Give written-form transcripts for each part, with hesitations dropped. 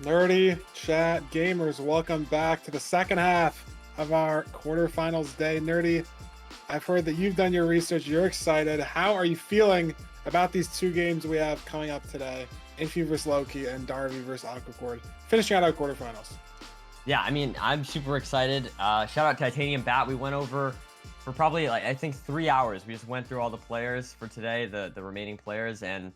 Nerdy chat gamers, welcome back to the second half of our quarterfinals day. Nerdy, I've heard that you've done your research. You're excited. How are you feeling about these two games we have coming up today? Infume versus Lowkey and Darby versus Aquacord, finishing out our quarterfinals. Yeah, I mean, I'm super excited. Shout out Titanium Bat. We went over for probably I think 3 hours. We just went through all the players for today, the remaining players, and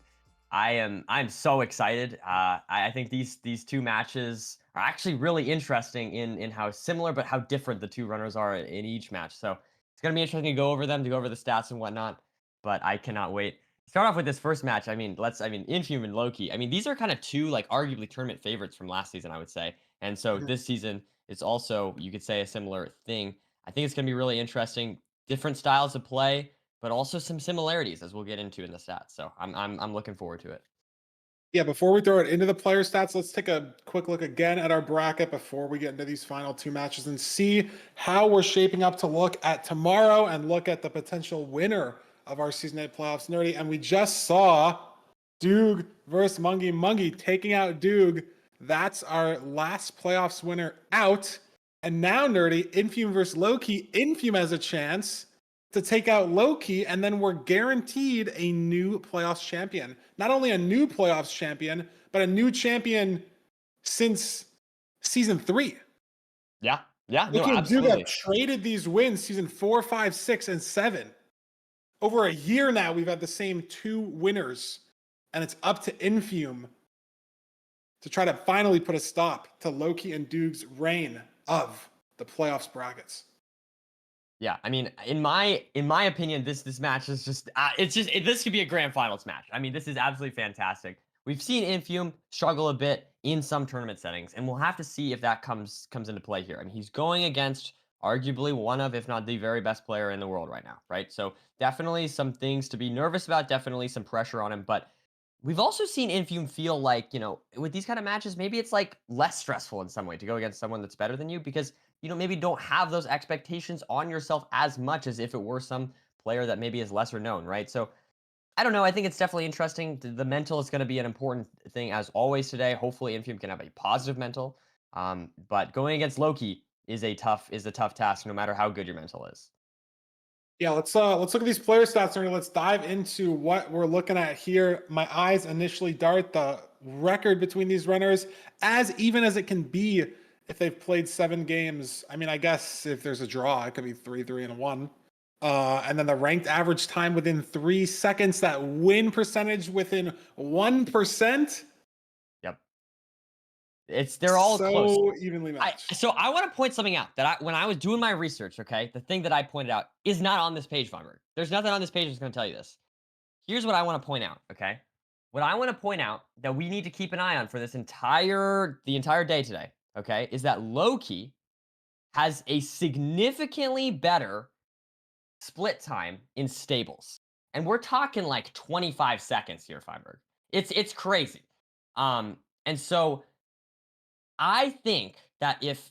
I'm so excited. I think these two matches are actually really interesting in how similar but how different the two runners are in each match. So it's gonna be interesting to go over them, to go over the stats and whatnot. But I cannot wait. Start off with this first match. I mean, Infume and Lowkey. I mean, these are kind of two like arguably tournament favorites from last season, I would say. And so Mhm. this season is also, you could say, a similar thing. I think it's going to be really interesting. Different styles of play, but also some similarities, as we'll get into in the stats. So I'm looking forward to it. Yeah, before we throw it into the player stats, let's take a quick look again at our bracket before we get into these final two matches and see how we're shaping up to look at tomorrow and look at the potential winner of our Season 8 playoffs, Nerdy. And we just saw Doog versus Mungie. Mungie taking out Doog. That's our last playoffs winner out. And now, Nerdy, Infume versus Lowkey. Infume has a chance to take out Lowkey, and then we're guaranteed a new playoffs champion. Not only a new playoffs champion, but a new champion since season 3. Yeah, yeah, no, Looking at Duke have absolutely. traded these wins season 4, 5, 6, and 7. Over a year now, we've had the same two winners, and it's up to Infume to try to finally put a stop to Lowkey and Duke's reign of the playoffs brackets. Yeah, I mean, in my opinion, this match is just this could be a grand finals match. I mean, this is absolutely fantastic. We've seen Infume struggle a bit in some tournament settings, and we'll have to see if that comes into play here. I mean, he's going against arguably one of, if not the very best player in the world right now, right? So definitely some things to be nervous about, definitely some pressure on him, but we've also seen Infume feel like, with these kind of matches, maybe it's like less stressful in some way to go against someone that's better than you because maybe don't have those expectations on yourself as much as if it were some player that maybe is lesser known, right? So I don't know. I think it's definitely interesting. The mental is going to be an important thing as always today. Hopefully, Infume can have a positive mental. But going against Lowkey is a tough task, no matter how good your mental is. Yeah, let's look at these player stats and let's dive into what we're looking at here. My eyes initially dart the record between these runners, as even as it can be if they've played 7 games. I mean, I guess if there's a draw, it could be 3-3-1. And then the ranked average time within 3 seconds, that win percentage within 1%. Yep, they're all close. So evenly I matched. so I want to point something out that when I was doing my research, okay, the thing that I pointed out is not on this page, Farmer. There's nothing on this page that's going to tell you this. Here's what I want to point out, okay? What I want to point out that we need to keep an eye on for the entire day today, okay, is that Lowkey has a significantly better split time in stables. And we're talking like 25 seconds here, Feinberg. It's crazy. And so I think that if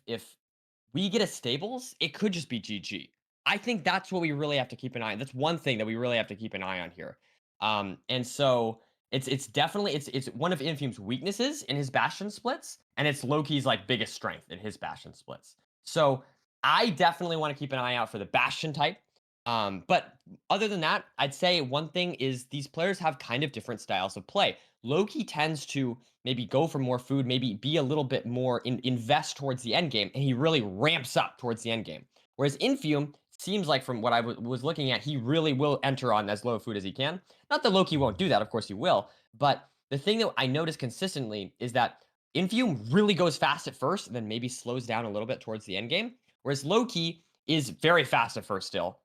we get a stables, it could just be GG. I think that's what we really have to keep an eye on. That's one thing that we really have to keep an eye on here. And so it's definitely it's one of Infume's weaknesses in his bastion splits, and it's Lowkey's like biggest strength in his bastion splits. So I definitely want to keep an eye out for the bastion type. But other than that, I'd say one thing is these players have kind of different styles of play. Lowkey tends to maybe go for more food, maybe be a little bit more invest towards the end game, and he really ramps up towards the end game. Whereas Infume seems like from what I was looking at, he really will enter on as low food as he can. Not that Lowkey won't do that, of course he will, but the thing that I notice consistently is that Infume really goes fast at first, and then maybe slows down a little bit towards the end game. Whereas Lowkey is very fast at first still,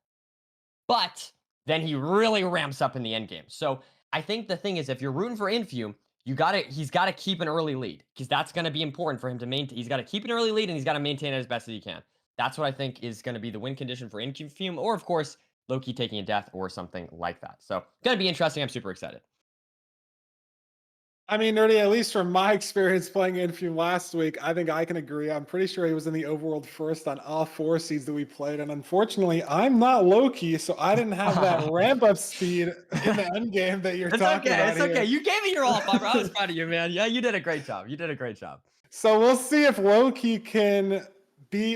but then he really ramps up in the end game. So I think the thing is, if you're rooting for Infume, he's gotta keep an early lead because that's gonna be important for him to maintain. He's got to keep an early lead and he's got to maintain it as best as he can. That's what I think is going to be the win condition for Infume, or of course Lowkey taking a death or something like that. So gonna be interesting. I'm super excited. I mean, Nerdy, at least from my experience playing Infume last week, I think I can agree. I'm pretty sure he was in the overworld first on all 4 seeds that we played. And unfortunately, I'm not Lowkey, so I didn't have that ramp up speed in the end game that you're It's talking okay. about It's okay. here. You gave me your all, Farmer. I was proud of you, man. Yeah, you did a great job. You did a great job. So we'll see if Lowkey can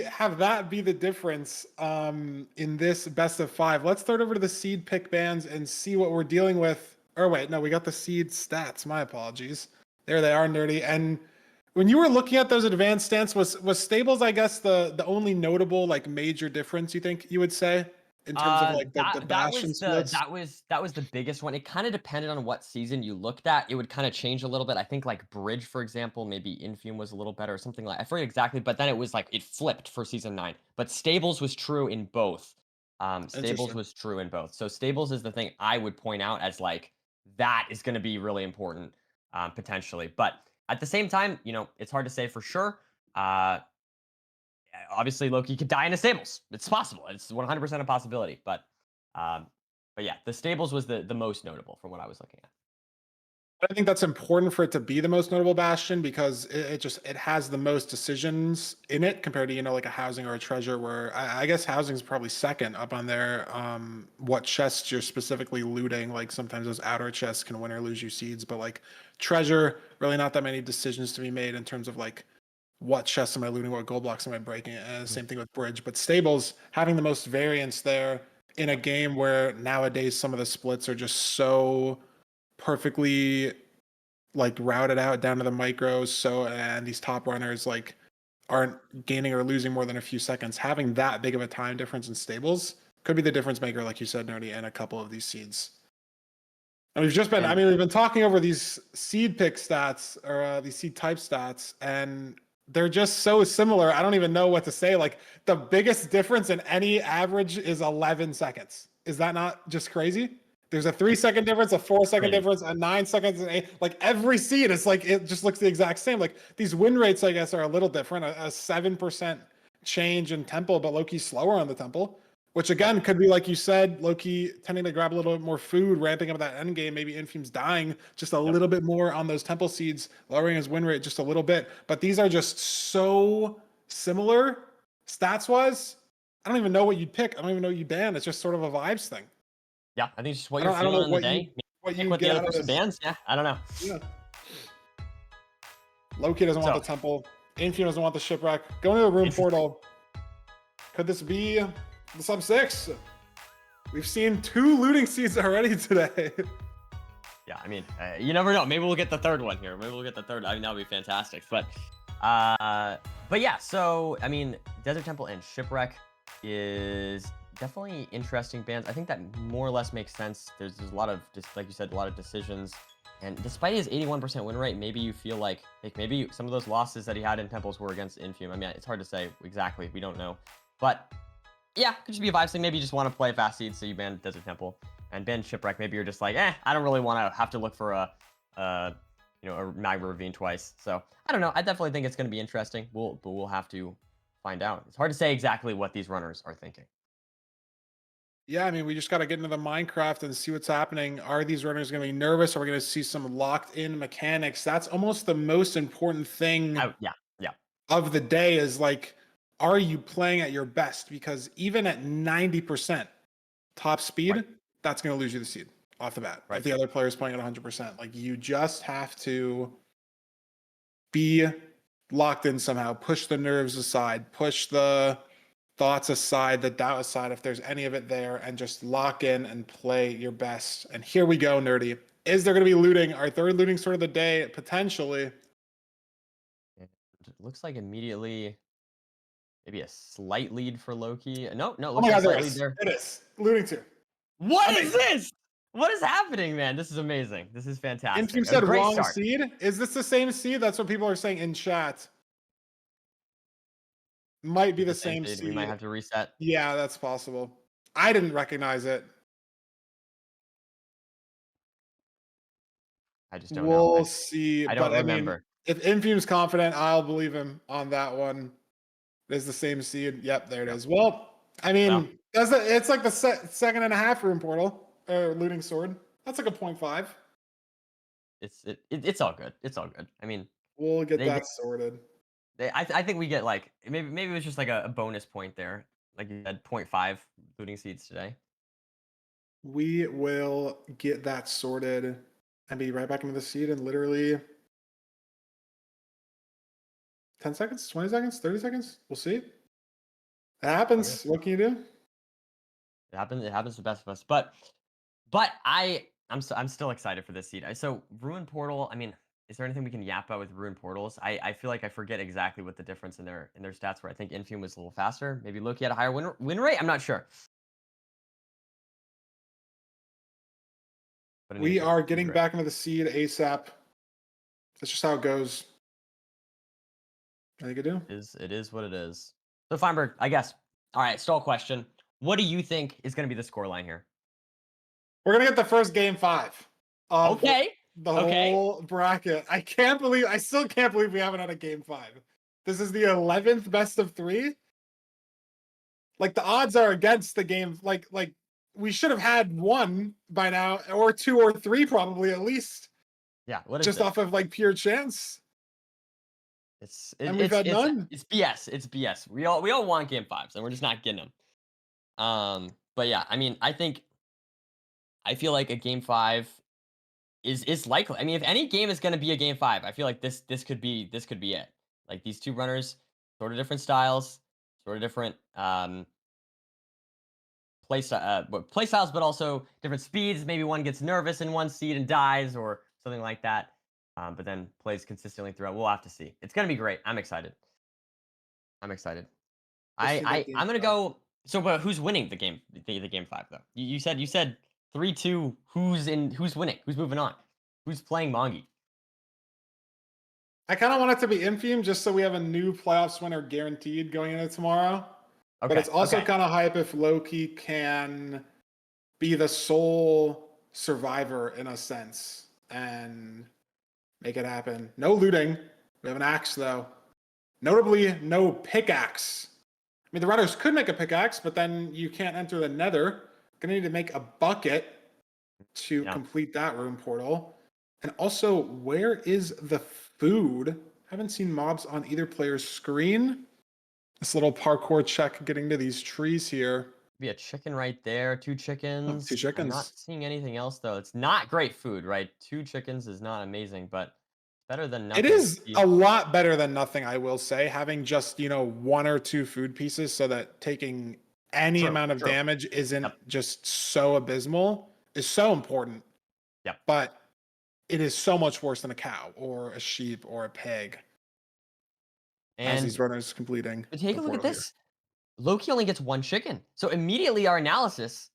have that be the difference in this best of 5. Let's throw it over to the seed pick bands and see what we're dealing with. Or wait, no, we got the seed stats. My apologies. There they are, Nerdy. And when you were looking at those advanced stats, was stables, I guess, the only notable like major difference you think you would say in terms of like the That bastion was splits? that was the biggest one. It kind of depended on what season you looked at. It would kind of change a little bit. I think like Bridge, for example, maybe Infume was a little better or something like I forget exactly, but then it was like it flipped for season 9. But Stables was true in both. Stables Interesting. was true in both. So Stables is the thing I would point out as like that is going to be really important potentially. But at the same time, it's hard to say for sure. Obviously Lowkey could die in the stables. It's possible. It's 100% a possibility. Um, but yeah, the stables was the most notable from what I was looking at. I think that's important for it to be the most notable bastion because it has the most decisions in it compared to like a housing or a treasure where I guess housing is probably second up on there. What chests you're specifically looting, like sometimes those outer chests can win or lose you seeds, but like treasure, really not that many decisions to be made in terms of like what chests am I looting, what gold blocks am I breaking. Mm. Same thing with bridge, but stables having the most variance there in a game where nowadays some of the splits are just so perfectly like routed out down to the micros. So and these top runners like aren't gaining or losing more than a few seconds. Having that big of a time difference in stables could be the difference maker, like you said, Nerdy, in a couple of these seeds. And we've just been, I And mean, we've been talking over these seed pick stats or these seed type stats, and they're just so similar. I don't even know what to say. Like the biggest difference in any average is 11 seconds. Is that not just crazy? There's a 3 second difference, a 4 second crazy. difference, a 9 seconds, and eight. Like every seed, it's like it just looks the exact same. Like these win rates, I guess, are a little different. A 7% change in temple, but Loki's slower on the temple. Which Yep. again could be like you said, Lowkey tending to grab a little bit more food, ramping up that end game. Maybe Infume's dying just a Yep. little bit more on those temple seeds, lowering his win rate just a little bit. But these are just so similar stats wise. I don't even know what you'd pick. I don't even know what you ban. It's just sort of a vibes thing. Yeah. I think it's just what I you're don't know feeling on the day. what Pick you'd what the get other out of person this. bans. Yeah. I don't know. Yeah. Lowkey doesn't want So the temple. Infume doesn't want the shipwreck. Going to the room interesting. portal. Could this be the sub 6? We've seen 2 looting seeds already today. Yeah, I mean, you never know. Maybe we'll get the third one here. Maybe we'll get the third. I mean, that would be fantastic. But yeah. So I mean, Desert Temple and Shipwreck is definitely interesting bands. I think that more or less makes sense. There's a lot of just like you said, a lot of decisions. And despite his 81% win rate, maybe you feel like maybe some of those losses that he had in temples were against Infume. I mean, it's hard to say exactly. We don't know, but yeah, could just be a vibe thing. Maybe you just want to play fast seed, so you ban Desert Temple and ban Shipwreck. Maybe you're just like, I don't really want to have to look for a Magma Ravine twice. So I don't know. I definitely think it's going to be interesting. But we'll have to find out. It's hard to say exactly what these runners are thinking. Yeah, I mean, we just got to get into the Minecraft and see what's happening. Are these runners going to be nervous? Are we going to see some locked in mechanics? That's almost the most important thing Yeah, yeah, of the day is like, are you playing at your best? Because even at 90% top right, speed, that's going to lose you the seed off the bat. If right. the other player is playing at 100%, like you just have to be locked in somehow, push the nerves aside, push the thoughts aside, the doubt aside, if there's any of it there, and just lock in and play your best. And here we go, Nerdy. Is there going to be looting? Our third looting sort of the day, potentially. And it looks like immediately maybe a slight lead for Lowkey. No, no, it Oh looks my like a God, there slight lead is. there. It is. Looting too. What is Amazing. this? What is happening, man? This is amazing. This is Infume fantastic. A said great wrong start. seed. Is this the same seed? That's what people are saying in chat. Might be Is the the same same seed. We might seed. have to reset. Yeah, that's possible. I didn't recognize it. I just don't know. We'll see. I don't But I mean, remember. if Infume's confident, I'll believe him on that one. It is the same seed. Yep, there it Yep. is. Well, I Well, mean, it's like the second and a half room portal or looting sword. That's like a 0.5. It's all good. It's all good. I mean, We'll get they that sorted. I think we get like maybe it was just like a bonus point there, like you said, 0.5 looting seeds today. We will get that sorted and be right back into the seed in literally 10 seconds, 20 seconds, 30 seconds. We'll see. It Okay. happens. What can you do? It happens. It happens to the best of us. But I'm still excited for this seed. So Ruin Portal. I mean, is there anything we can yap about with Ruin Portals? I feel like I forget exactly what the difference in their stats were. I think Infume was a little faster. Maybe Loki had a higher win rate. I'm not sure. But in any We case, are it's getting great. back into the seed ASAP. That's just how it goes. I think I do. It is what it is. So Feinberg, I guess. All right, stall question. What do you think is going to be the scoreline here? We're gonna get the first game 5 of Okay. the Okay. whole bracket. I still can't believe we haven't had a game 5. This is the 11th best of 3. Like the odds are against the game. Like we should have had one by now, or 2 or 3 probably at least, Yeah. What is just this? off of like pure chance. It's And we've had none. it's BS. It's BS. We all want game fives, and we're just not getting them. But yeah, I mean, I feel like a game five is likely. I mean, if any game is going to be a game five, I feel like this could be it. Like these two runners, sort of different styles, sort of different play styles, but also different speeds. Maybe one gets nervous in one seed and dies, or something like that. But then plays consistently throughout. We'll have to see. It's going to be great. I'm excited. I'm excited. Let's see that game I'm gonna 5. go. So, but who's winning the game five though? You said 3-2. Who's in? Who's winning? Who's moving on? Who's playing Mongi? I kind of want it to be Infume just so we have a new playoffs winner guaranteed going into tomorrow. But Okay, it's also okay, kind of hype if Lowkey can be the sole survivor in a sense and make it happen. No looting. We have an axe though. Notably, no pickaxe. I mean, the runners could make a pickaxe, but then you can't enter the Nether. Gonna need to make a bucket to yeah. complete that room portal. And also, where is the food? Haven't seen mobs on either player's screen. This little parkour check getting to these trees here. Be a chicken right there. Two Oh, 2 chickens. I'm not chickens. seeing anything else though. It's not great food, right? Two chickens is not amazing, but better than It nothing. is a lot better than nothing, I will say. Having just, 1 or 2 food pieces so that taking any True, amount of true. damage isn't Yep, just so abysmal is so important. yep. But it is so much worse than a cow or a sheep or a pig as And these runners completing take the a look at portal here. this. Loki only gets one chicken, so immediately our analysis.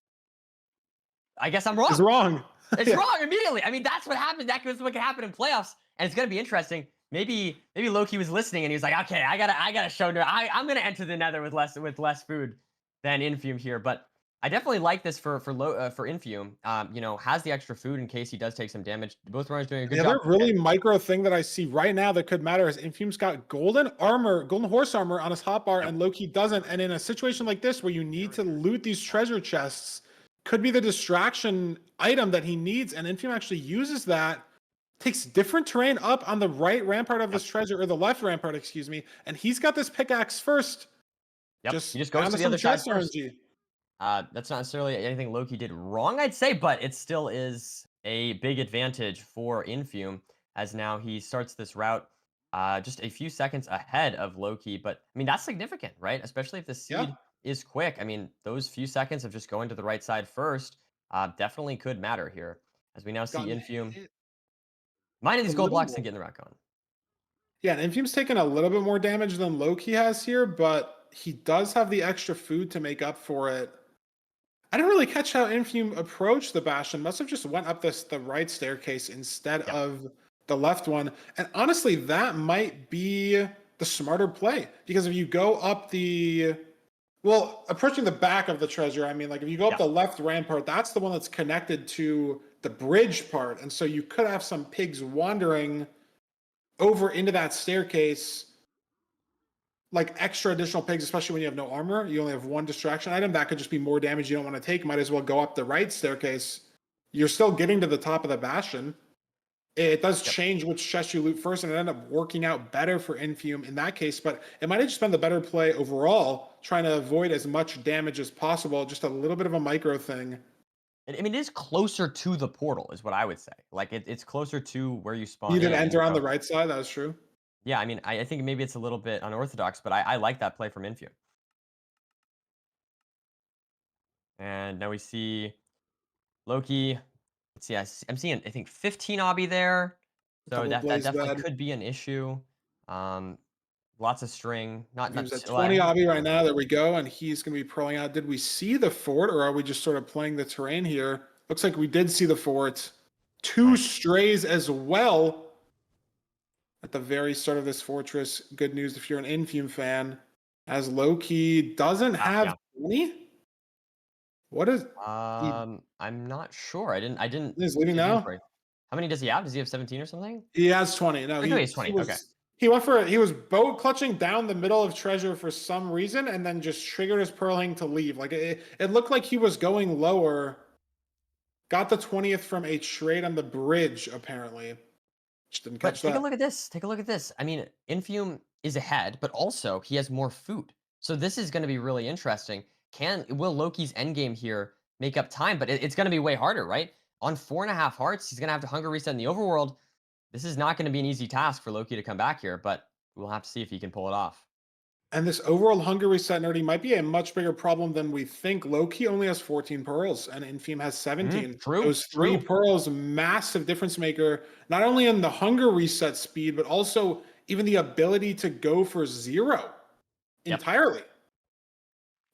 I guess I'm Is wrong. wrong. It's Yeah. wrong immediately. I mean, that's what happened. That's what can happen in playoffs, and it's gonna be interesting. Maybe Loki was listening and he was like, okay, I gotta show. I'm gonna enter the Nether with less food than Infume here, but I definitely like this for Infume. Has the extra food in case he does take some damage. Both runners doing a good The job. other really micro thing that I see right now that could matter is Infume's got golden armor, golden horse armor on his hotbar, Yep. and Loki doesn't. And in a situation like this where you need to loot these treasure chests, could be the distraction item that he needs. And Infume actually uses that, takes different terrain up on the right rampart of Yep. this treasure, or the left rampart, excuse me. And he's got this pickaxe first, Yep. He just just goes down to to the some other side chest first. RNG. That's not necessarily anything Loki did wrong, I'd say, but it still is a big advantage for Infume as now he starts this route just a few seconds ahead of Loki. But I mean, that's significant, right? Especially if the Yeah, seed is quick. I mean, those few seconds of just going to the right side first definitely could matter here. As we now see gotten Infume hit mining a these gold little blocks and more. getting the route going. Yeah, and Infume's taken a little bit more damage than Loki has here, but he does have the extra food to make up for it. I didn't really catch how Infume approached the Bastion. Must have just went up the right staircase instead Yep. of the left one. And honestly, that might be the smarter play because if you go up approaching the back of the treasure, I mean, like if you go up Yep. the left rampart, that's the one that's connected to the bridge part, and so you could have some pigs wandering over into that staircase, like extra additional pigs, especially when you have no armor. You only have one distraction item. That could just be more damage you don't want to take. Might as well go up the right staircase. You're still getting to the top of the bastion. It does Yep. change which chest you loot first, and it ended up working out better for Infume in that case, but it might have just been the better play overall, trying to avoid as much damage as possible, just a little bit of a micro thing. I mean, it is closer to the portal, is what I would say. Like, it's closer to where you You spawn did in and enter on the go. right side, that was true. Yeah, I mean, I think maybe it's a little bit unorthodox, but I like that play from Infume. And now we see Lowkey. Let's see, I'm seeing, I think, 15 obby there. So Double that blaze definitely bed. could be an issue. Um, Lots of string. Infume's Not at too, well, 20 obby right now. There we go, and he's going to be proing out. Did we see the fort, or are we just sort of playing the terrain here? Looks like we did see the fort. Two nice. strays as well at the very start of this fortress. Good news if you're an Infume fan, as Lowkey doesn't have Yeah. 20. What is he I'm not sure. I didn't is leaving see his now? inventory. How many does he have? Does he have 17 or something? He has 20. No, Okay, he he's he 20. Okay. was he was boat clutching down the middle of treasure for some reason, and then just triggered his pearling to leave. Like it looked like he was going lower. Got the 20th from a trade on the bridge, apparently. Just didn't But catch take a that. look at this. Take a look at this. I mean, Infume is ahead, but also he has more food. So this is going to be really interesting. Will Loki's endgame here make up time? But it's going to be way harder, right? On 4.5 hearts, he's going to have to hunger reset in the overworld. This is not going to be an easy task for Loki to come back here, but we'll have to see if he can pull it off. And this overall hunger reset nerdy might be a much bigger problem than we think. Lowkey only has 14 pearls, and Infume has 17. True, Those three true. pearls, massive difference maker, not only in the hunger reset speed, but also even the ability to go for 0 Yep. entirely.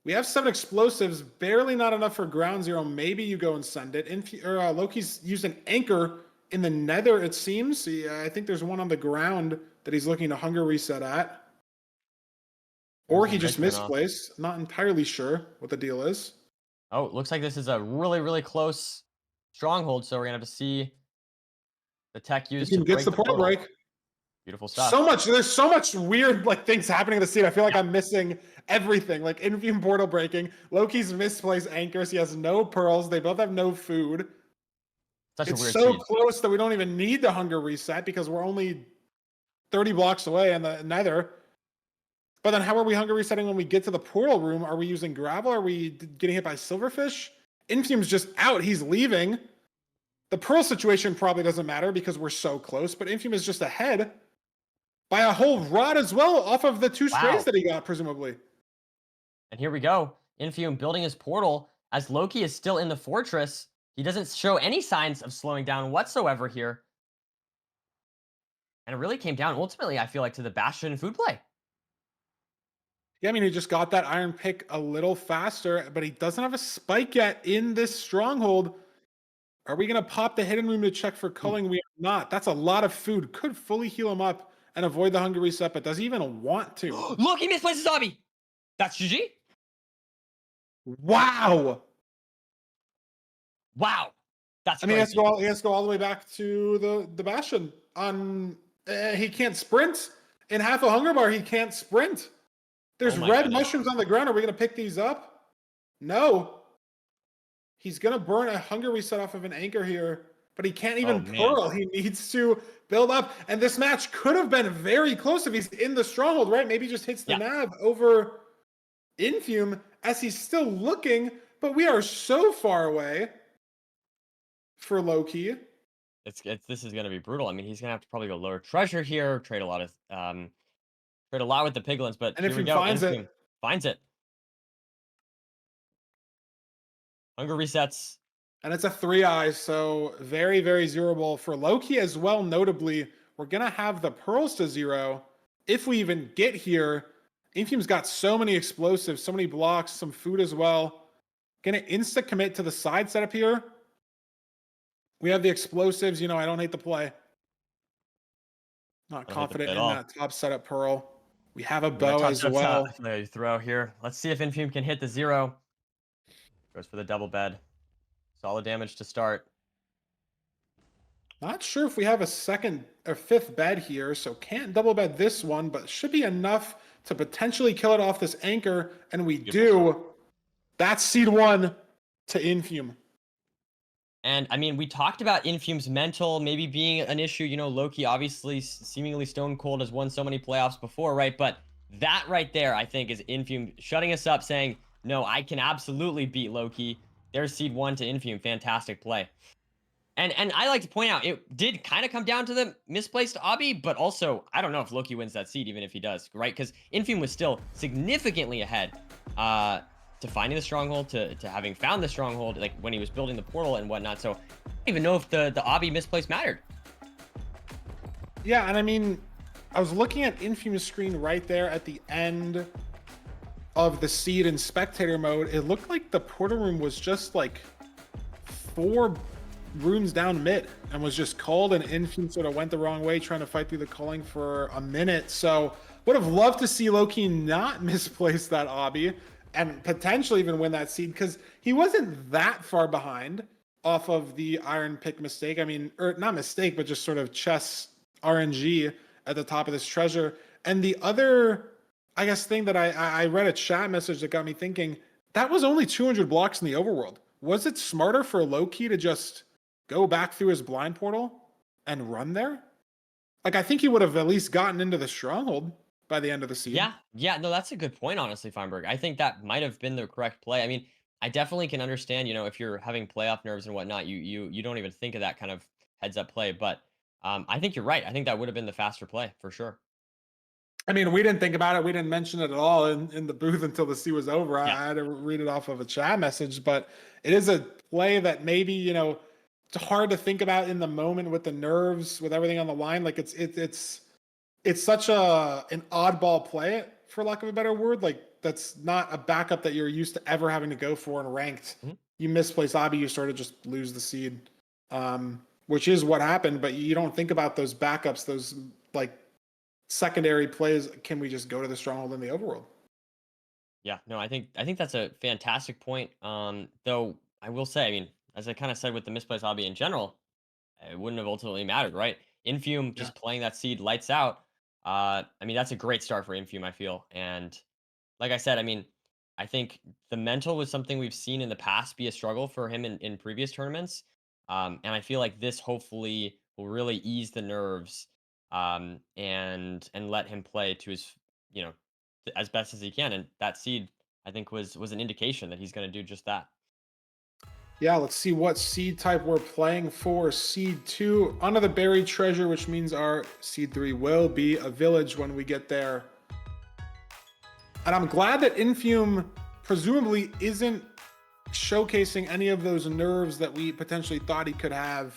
We have 7 explosives, barely not enough for ground 0. Maybe you go and send it. Lowkey's used an anchor in the Nether, it seems. I think there's one on the ground that he's looking to hunger reset at. There's Or the he bridge just going off. misplaced. Not entirely sure what the deal is. Oh, it looks like this is a really, really close stronghold. So we're gonna have to see the tech If used he to gets break the the portal portal. break. Beautiful stuff. So much, there's so much weird like things happening in the scene. I feel like Yeah, I'm missing everything. Like Infume portal breaking, Loki's misplaced anchors. He has no pearls. They both have no food. such a It's weird so scene. close that we don't even need the hunger reset because we're only 30 blocks away in the Nether. But then how are we hunger resetting when we get to the portal room? Are we using gravel? Are we getting hit by silverfish? Infume's just out. He's leaving. The pearl situation probably doesn't matter because we're so close, but Infume is just ahead by a whole rod as well off of the 2 strays Wow. that he got, presumably. And here we go. Infume building his portal as Loki is still in the fortress. He doesn't show any signs of slowing down whatsoever here. And it really came down ultimately, I feel like, to the bastion and food play. Yeah, I mean, he just got that iron pick a little faster, but he doesn't have a spike yet in this stronghold. Are we going to pop the hidden room to check for Ooh. culling? We are not. That's a lot of food. Could fully heal him up and avoid the hunger reset, but does he even want to? Loki misplaces zombie. That's GG. Wow. Wow. That's I mean, crazy. he has to go all the way back to the bastion. He can't sprint. In half a hunger bar, he can't sprint. Oh There's my red goodness. mushrooms on the ground. Are we going to pick these up? No. He's going to burn a hunger reset off of an anchor here, but he can't Oh even man. pearl. He needs to build up. And this match could have been very close if he's in the stronghold, right? Maybe just hits the Yeah. nav over Infume as he's still looking, but we are so far away for Lowkey. This is gonna be brutal. I mean, he's gonna have to probably go lower treasure here, trade a lot with the piglins, but And here we Infume go. finds it. Infume finds it. Hunger resets. And it's a 3-eye, so very, very zeroable for Lowkey as well. Notably, we're going to have the pearls to 0 if we even get here. Infume's got so many explosives, so many blocks, some food as well. Going to insta commit to the side setup here. We have the explosives. You know, I don't hate the play. Not I don't hate the play confident at in all. that top setup pearl. We have a Ooh, that bow top as setup's out. well. There you throw here. Let's see if Infume can hit the 0. Goes for the double bed. Solid damage to start. Not sure if we have a second or fifth bed here, so can't double bed this one, but should be enough to potentially kill it off this anchor, and we Beautiful stuff. do. That's seed 1 to Infume. And I mean, we talked about Infume's mental maybe being an issue. You know, Lowkey obviously seemingly stone cold has won so many playoffs before, right? But that right there, I think, is Infume shutting us up, saying, "No, I can absolutely beat Lowkey." There's seed 1 to Infume. Fantastic play. And I like to point out it did kind of come down to the misplaced obby, but also I don't know if Loki wins that seed, even if he does, right? Because Infume was still significantly ahead uh, to finding the stronghold, to having found the stronghold, like when he was building the portal and whatnot. So I don't even know if the obby misplace mattered. Yeah, and I mean, I was looking at Infume's screen right there at the end of the seed in spectator mode. It looked like the portal room was just like 4 rooms down mid and was just called, and Infume sort of went the wrong way trying to fight through the culling for a minute. So would have loved to see Lowkey not misplace that obby and potentially even win that seed, because he wasn't that far behind off of the iron pick mistake. I mean, or not mistake, but just sort of chess RNG at the top of this treasure. And the other, I guess, thing that I read a chat message that got me thinking, that was only 200 blocks in the overworld. Was it smarter for Lowkey to just go back through his blind portal and run there? Like, I think he would have at least gotten into the stronghold by the end of the seed. Yeah, no, that's a good point, honestly, Feinberg. I think that might have been the correct play. I mean, I definitely can understand, you know, if you're having playoff nerves and whatnot, you don't even think of that kind of heads up play. But I think you're right. I think that would have been the faster play for sure. I mean, we didn't think about it. We didn't mention it at all in the booth until the seed was over. Yeah. I had to read it off of a chat message, but it is a play that maybe, it's hard to think about in the moment with the nerves, with everything on the line. Like it's such an oddball play, for lack of a better word. Like, that's not a backup that you're used to ever having to go for in ranked. Mhm. You misplace obby, you sort of just lose the seed, which is what happened. But you don't think about those backups, those like secondary plays. Can we just go to the stronghold in the overworld? Yeah, no, I think that's a fantastic point. Though I will say, I mean, as I kind of said with the misplaced hobby in general, it wouldn't have ultimately mattered, right? Infume Yeah. just playing that seed lights out. I mean, that's a great start for Infume, I feel. And like I said, I mean, I think the mental was something we've seen in the past be a struggle for him in previous tournaments. And I feel like this hopefully will really ease the nerves and let him play to his, you know, as best as he can. And that seed, I think, was an indication that he's going to do just that. Yeah, let's see what seed type we're playing for. Seed 2, under the buried treasure, which means our seed 3 will be a village when we get there. And I'm glad that Infume presumably isn't showcasing any of those nerves that we potentially thought he could have,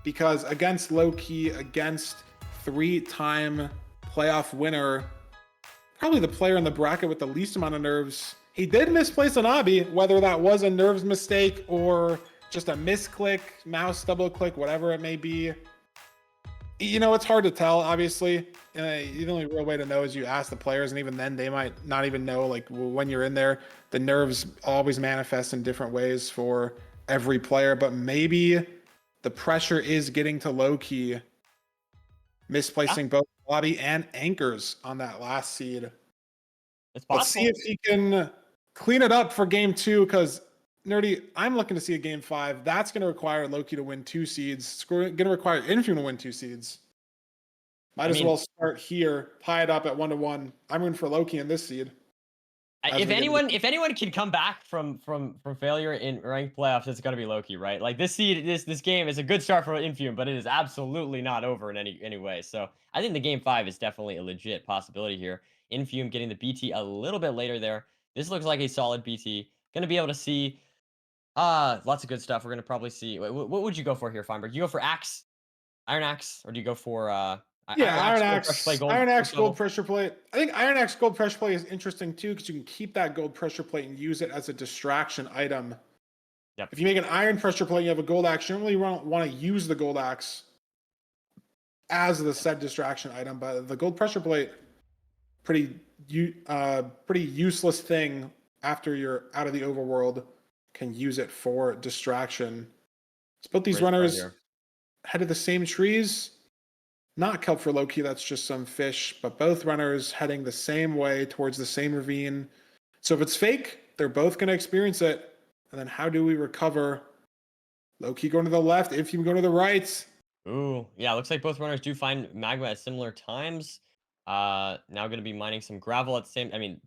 because against Lowkey, against 3-time playoff winner, probably the player in the bracket with the least amount of nerves, he did misplace an obby, whether that was a nerves mistake or just a misclick, mouse double click, whatever it may be. It's hard to tell, obviously. The only real way to know is you ask the players, and even then they might not even know. Like, when you're in there, the nerves always manifest in different ways for every player, but maybe the pressure is getting to Lowkey, Yeah, misplacing both lobby and anchors on that last seed. it's Let's see possible. if he can clean it up for game 2, because Nerdy, I'm looking to see a game 5. That's going to require Lowkey to win 2 seeds. It's going to require Infume to win 2 seeds. Might I as mean, well start here, tie it up at 1-1. I'm rooting for Lowkey in this seed as If we get anyone, into. if anyone can come back from failure in ranked playoffs, it's gonna be Loki, right? Like this game is a good start for Infume, but it is absolutely not over in any way. So I think the game 5 is definitely a legit possibility here. Infume getting the BT a little bit later there. This looks like a solid BT. Gonna be able to see lots of good stuff. We're gonna probably see. What would you go for here, Feinberg? You go for Axe, Iron Axe, or do you go for Yeah, Iron Axe, Gold Pressure Play, Gold Iron Axe first gold level? pressure plate. I think Iron Axe gold pressure plate is interesting too, because you can keep that gold pressure plate and use it as a distraction item. Yep. If you make an iron pressure plate, you have a gold axe. You don't really want to use the gold axe as the said distraction item, but the gold pressure plate, pretty pretty useless thing after you're out of the overworld. Can use it for distraction. So both these Great start runners here. headed the same trees. Not kelp for Lowkey, that's just some fish, but both runners heading the same way towards the same ravine. So if it's fake, they're both going to experience it. And then how do we recover Lowkey going to the left, Infume going to the right. Ooh, yeah, looks like both runners do find magma at similar times. Now going to be mining some gravel at the same. I mean,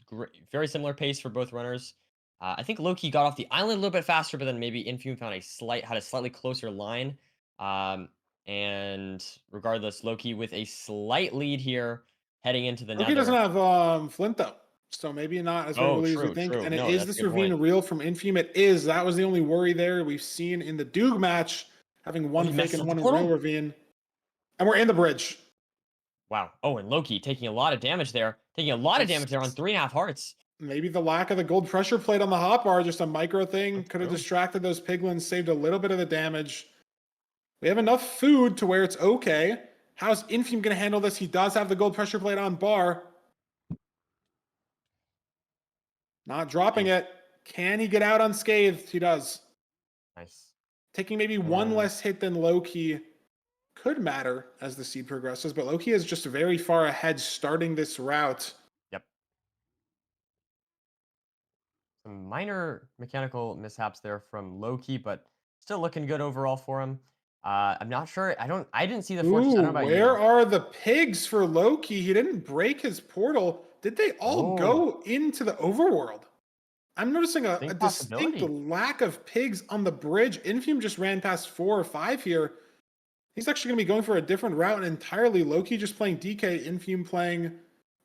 very similar pace for both runners. I think Lowkey got off the island a little bit faster, but then maybe Infume found had a slightly closer line. Um, and regardless, Lowkey with a slight lead here, heading into the Lowkey doesn't Nether. have Flint though, so maybe not as Oh, early as we true, think. true. And it No, is that's a this good ravine point. real from Infume. It is. That was the only worry there. We've seen in the Doog match having Oh, one he fake messes and up the one real portal. ravine. And we're in the bridge. Wow. Oh, and Lowkey taking a lot of damage there. Taking a lot of That's damage there on 3.5 hearts. maybe the lack of the gold pressure plate on the hotbar, just a micro thing, That's could have true. distracted those piglins, saved a little bit of the damage. We have enough food to where it's okay. How's Infume going to handle this? He does have the gold pressure plate on bar. Not dropping Hey, it. Can he get out unscathed? He does. nice. Taking maybe one And less hit than Lowkey could matter as the seed progresses, but Lowkey is just very far ahead starting this route. yep. Some minor mechanical mishaps there from Lowkey, but still looking good overall for him. I'm not sure. I didn't see the fortress. I Ooh, don't know about where you. are the pigs for Lowkey? He didn't break his portal. Did they all Oh, go into the overworld? I'm noticing a think distinct possibility. lack of pigs on the bridge. Infume just ran past 4 or 5 here. He's actually going to be going for a different route entirely. Lowkey just playing DK, Infume playing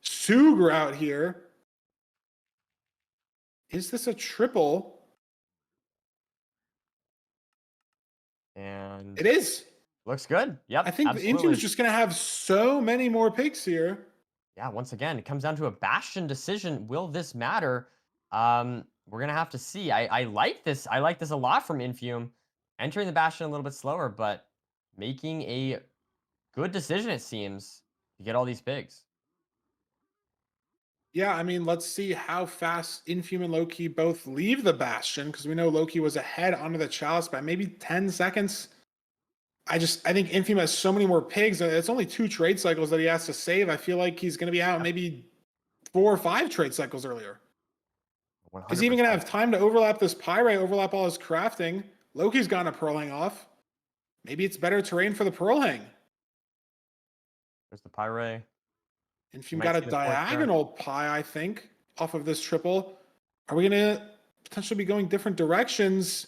Sug route here. Is this a triple? And It is. looks good. I Yep, think the Infume is absolutely. just going to have so many more pigs here. Yeah, once again, it comes down to a bastion decision. Will this matter? We're gonna have to see. I like this. I like this a lot from Infume. Entering the bastion a little bit slower, but making a good decision, it seems, to get all these pigs. Yeah, I mean, let's see how fast Infume and Lowkey both leave the Bastion, because we know Lowkey was ahead onto the Chalice by maybe 10 seconds. I think Infume has so many more pigs. It's only 2 trade cycles that he has to save. I feel like he's going to be out Yep, maybe 4 or 5 trade cycles earlier. Is he even going to 100%. have time to overlap this Pyrite, overlap all his crafting? Loki's gotten a Pearl Hang off. Maybe it's better terrain for the Pearl Hang. There's the Pyre. You Infume might got a see the fort here. diagonal pie, I think, off of this triple. Are we going to potentially be going different directions?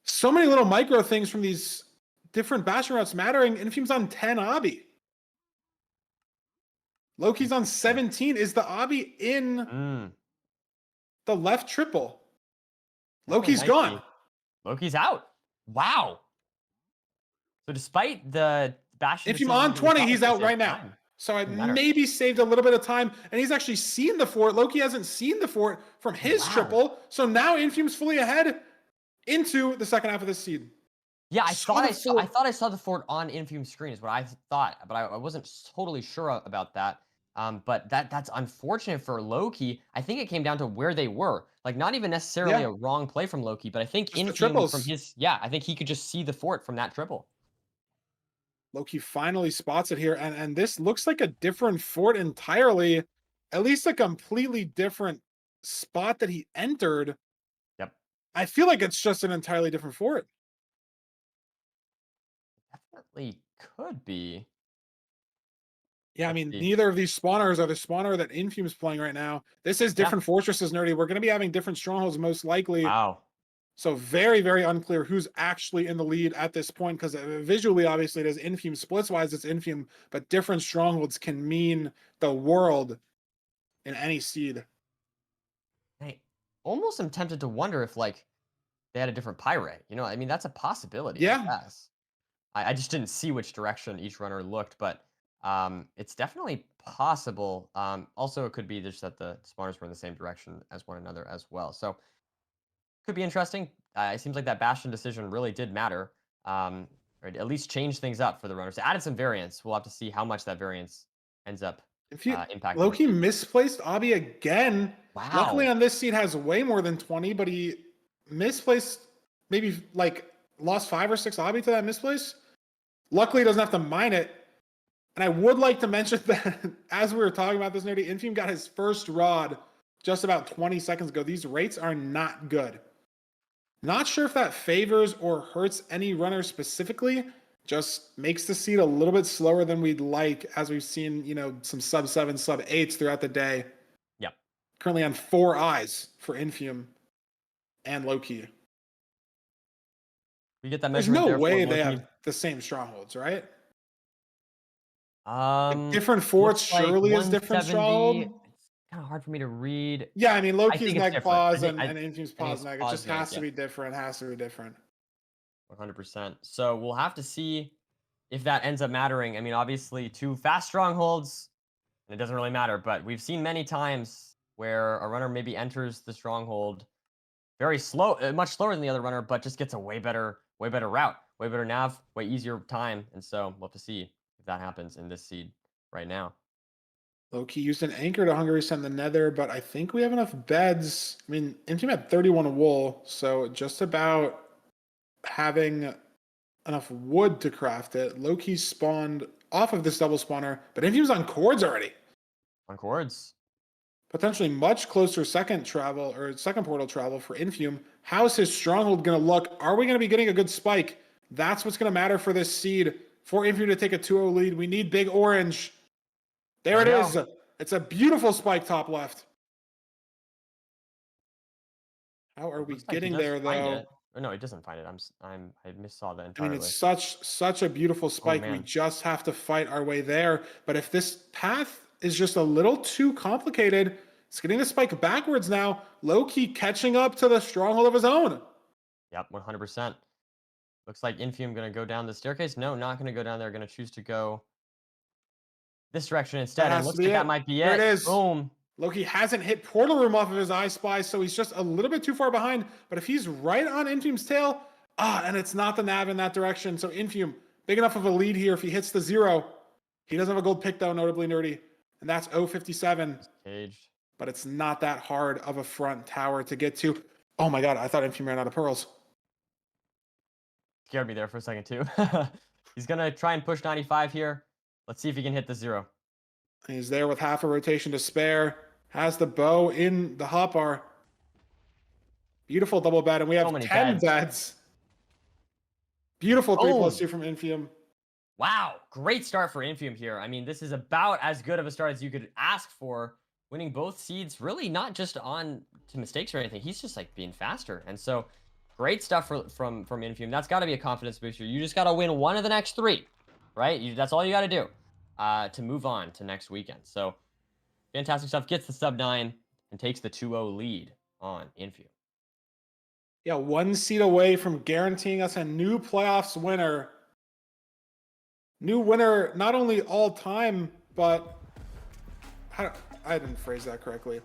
So many little micro things from these different Bastion routes mattering. Infume's on 10 Obby. Loki's on Interesting. 17. Is the Obby in Mm, the left triple? definitely Loki's might gone. be. Loki's out. Wow. So despite the bastion Infume decision on being 20, he's probably out save right now. time, So I doesn't matter. maybe saved a little bit of time, and he's actually seen the fort. Loki hasn't seen the fort from Oh his wow. triple. So now Infume's fully ahead into the second half of the seed. Yeah, Saw the I fort. thought I saw the fort on Infume screen is what I thought, but I wasn't totally sure about that. But that's unfortunate for Loki. I think it came down to where they were. Like not even necessarily Yeah, a wrong play from Loki, but I think just the Infume from triples. his yeah, I think he could just see the fort from that triple. Loki finally spots it here, and this looks like a different fort entirely, at least a completely different spot that he entered. Yep. I feel like it's just an entirely different fort. Definitely could be. Yeah, I Let's mean, see. neither of these spawners are the spawner that Infume's playing right now. This is Yeah. different fortresses, nerdy. We're going to be having different strongholds, most likely. Wow. So very, very unclear who's actually in the lead at this point, because visually, obviously, it is Infume. Splits-wise, it's Infume, but different strongholds can mean the world in any seed. I almost am tempted to wonder if like they had a different pirate. You know, I mean that's a possibility, I Yeah, guess. I just didn't see which direction each runner looked, but it's definitely possible. Also, it could be just that the spawners were in the same direction as one another as well. So could be interesting. It seems like that bastion decision really did matter, or at least change things up for the runners. It added some variance. We'll have to see how much that variance ends up if you impacting the Loki seed. misplaced Abby again. Luckily Wow. on this seed has way more than 20, but he misplaced maybe like lost 5 or 6 Abby to that misplace. Luckily, he doesn't have to mine it. And I would like to mention that as we were talking about this, nerdy, Infume got his first rod just about 20 seconds ago. These rates are not good. Not sure if that favors or hurts any runner specifically. Just makes the seed a little bit slower than we'd like, as we've seen, some sub 7, sub 8s throughout the day. Yep. Currently on 4 eyes for Infume and Lowkey. We get that There's measurement no there for way they Lowkey. have the same strongholds, right? Like Um, different forts looks like surely is different 170. stronghold. It's kind of hard for me to read. Yeah, I mean I Loki's think it's neg different. pause and Infume's I think pause it's neg. It just Posnag, has to yeah, be different. Has to be different. 100%. So we'll have to see if that ends up mattering. I mean, obviously, 2 fast strongholds, and it doesn't really matter. But we've seen many times where a runner maybe enters the stronghold very slow, much slower than the other runner, but just gets a way better route, way better nav, way easier time. And so we'll have to see if that happens in this seed right now. Lowkey used an anchor to Hungary send the Nether, but I think we have enough beds. I mean, Infume had 31 wool, so just about having enough wood to craft it. Lowkey spawned off of this double spawner, but Infume's on cords already. On chords. Potentially much closer second travel or second portal travel for Infume. How's his stronghold going to look? Are we going to be getting a good spike? That's what's going to matter for this seed. For Infume to take a 2-0 lead, we need big orange. There There it we is. go. It's a beautiful spike top left. How are It we looks like he getting does there find though? it. Or no, he doesn't find it. I missaw that I mean, it's entirely. such a beautiful Oh spike. We man. just have to fight our way there. But if this path is just a little too complicated, it's getting the spike backwards now. Lowkey catching up to the stronghold of his own. Yep, 100%. Looks like Infume gonna go down the staircase. No, not gonna go down there. Gonna choose to go this direction That instead. And has to looks be like that it. might be There it it. is. Boom. Lowkey hasn't hit portal room off of his I Spy, so he's just a little bit too far behind. But if he's right on Infume's tail, and it's not the nav in that direction. So Infume, big enough of a lead here if he hits the 0. He doesn't have a gold pick though, notably nerdy. And that's 057. Caged. But it's not that hard of a front tower to get to. Oh my god, I thought Infume ran out of pearls. Scared me there for a second too. He's gonna try and push 95 here. Let's see if he can hit the 0. He's there with half a rotation to spare. Has the bow in the hotbar. Beautiful double bed, and we So have many 10 beds. beds. Beautiful 3 Boom. 2 from Infume. Wow, great start for Infume here. I mean, this is about as good of a start as you could ask for. Winning both seeds, really not just on to mistakes or anything. He's just like being faster, and so great stuff from Infume. That's got to be a confidence booster. You just got to win one of the next 3, right? That's all you got to do to move on to next weekend. So fantastic stuff. Gets the sub 9 and takes the 2-0 lead on Infume. Yeah, 1 seed away from guaranteeing us a new playoffs winner. New winner, not only all time, but I didn't phrase that correctly.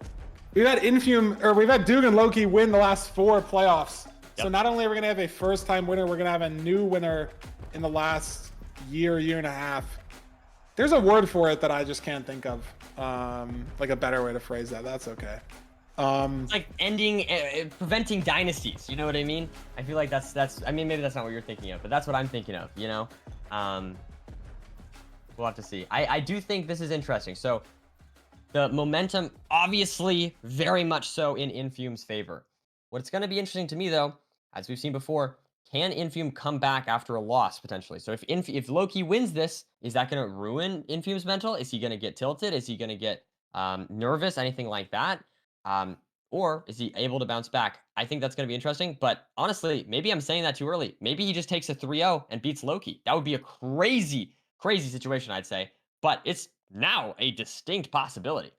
We've had Duke and Lowkey win the last 4 playoffs. So not only are we going to have a first-time winner, we're going to have a new winner in the last year and a half. There's a word for it that I just can't think of. Like a better way to phrase that. That's okay. It's like ending, preventing dynasties. You know what I mean? I feel like that's. I mean, maybe that's not what you're thinking of, but that's what I'm thinking of. You know, we'll have to see. I do think this is interesting. So the momentum, obviously, very much so in Infume's favor. What's going to be interesting to me, though, as we've seen before, can Infume come back after a loss potentially? So if Lowkey wins this, is that going to ruin Infume's mental? Is he going to get tilted? Is he going to get nervous? Anything like that? Or is he able to bounce back? I think that's going to be interesting. But honestly, maybe I'm saying that too early. Maybe he just takes a 3-0 and beats Lowkey. That would be a crazy, crazy situation, I'd say. But it's now a distinct possibility.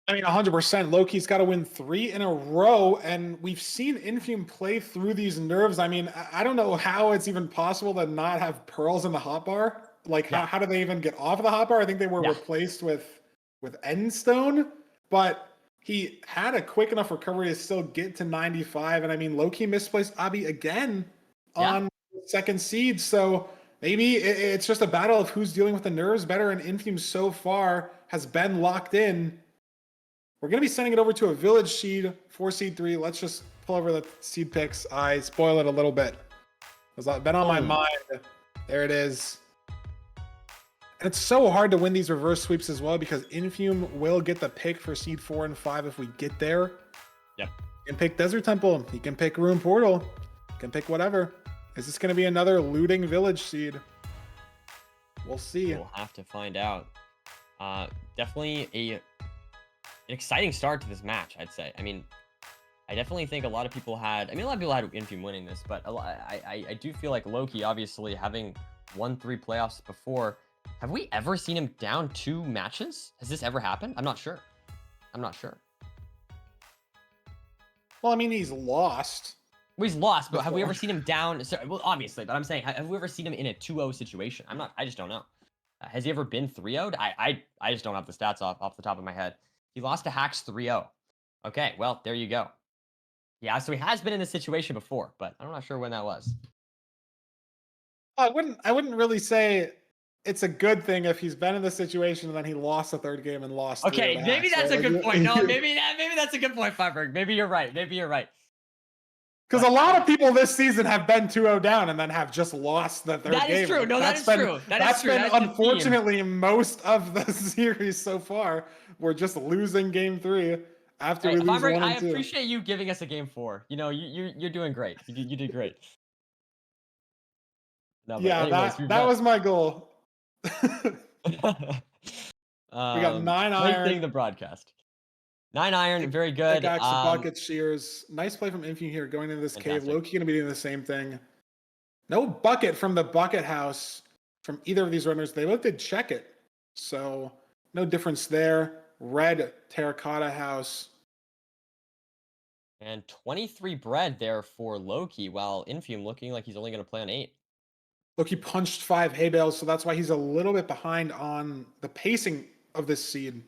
I mean, 100%. Lowkey's got to win 3 in a row, and we've seen Infume play through these nerves. I mean, I don't know how it's even possible to not have pearls in the hotbar. Like, how do they even get off of the hotbar? I think they were replaced with Endstone, but he had a quick enough recovery to still get to 95. And I mean, Lowkey misplaced Abi again on the second seed, so maybe it's just a battle of who's dealing with the nerves better, and Infume so far has been locked in. We're going to be sending it over to a village seed, 4 seed 3. Let's just pull over the seed picks. I spoil it a little bit. It's been on my mind. There it is. And it's so hard to win these reverse sweeps as well because Infume will get the pick for seed 4 and 5 if we get there. Yep. He can pick Desert Temple. He can pick Ruin Portal. He can pick whatever. Is this going to be another looting village seed? We'll see. We'll have to find out. Definitely an exciting start to this match, I'd say. I mean, I definitely think a lot of people had. I mean, a lot of people had Infume winning this, but I do feel like Lowkey, obviously having won 3 playoffs before. Have we ever seen him down 2 matches? Has this ever happened? I'm not sure. I'm not sure. Well, I mean, he's lost. Well, he's lost, but have we Before. ever seen him down? So, well, obviously, but I'm saying, have we ever seen him in a 2-0 situation? I'm not. I just don't know. Has he ever been 3-0'd? I just don't have the stats off the top of my head. He lost to Hacks 3-0. Okay, well, there you go. Yeah, so he has been in this situation before, but I'm not sure when that was. I wouldn't really say it's a good thing if he's been in this situation and then he lost the 3rd game and lost 3 Okay, of the maybe Hacks, that's right? a Like, good point. No, maybe that's a good point, Feinberg. Maybe you're right. Maybe you're right. Because a lot of people this season have been 2-0 down and then have just lost the 3rd That is game. true. Like, No, that that's is been, true. That is that's true. been That's the theme. unfortunately most of the series so far. We're just losing game 3 after Hey, we lose Feinberg, 1 I and 2. appreciate you giving us a game 4. You know, you're doing great. You did great. No, but Yeah, anyways, we've that got was my goal. We got 9 great iron. thing the broadcast. 9 iron, very good. Pickaxe, bucket, shears. Nice play from Infume here going into this cave. Fantastic. Lowkey going to be doing the same thing. No bucket from the bucket house from either of these runners. They both did check it. So no difference there. Red terracotta house. And 23 bread there for Lowkey, while Infume looking like he's only going to play on 8. Look, he punched 5 hay bales, so that's why he's a little bit behind on the pacing of this seed.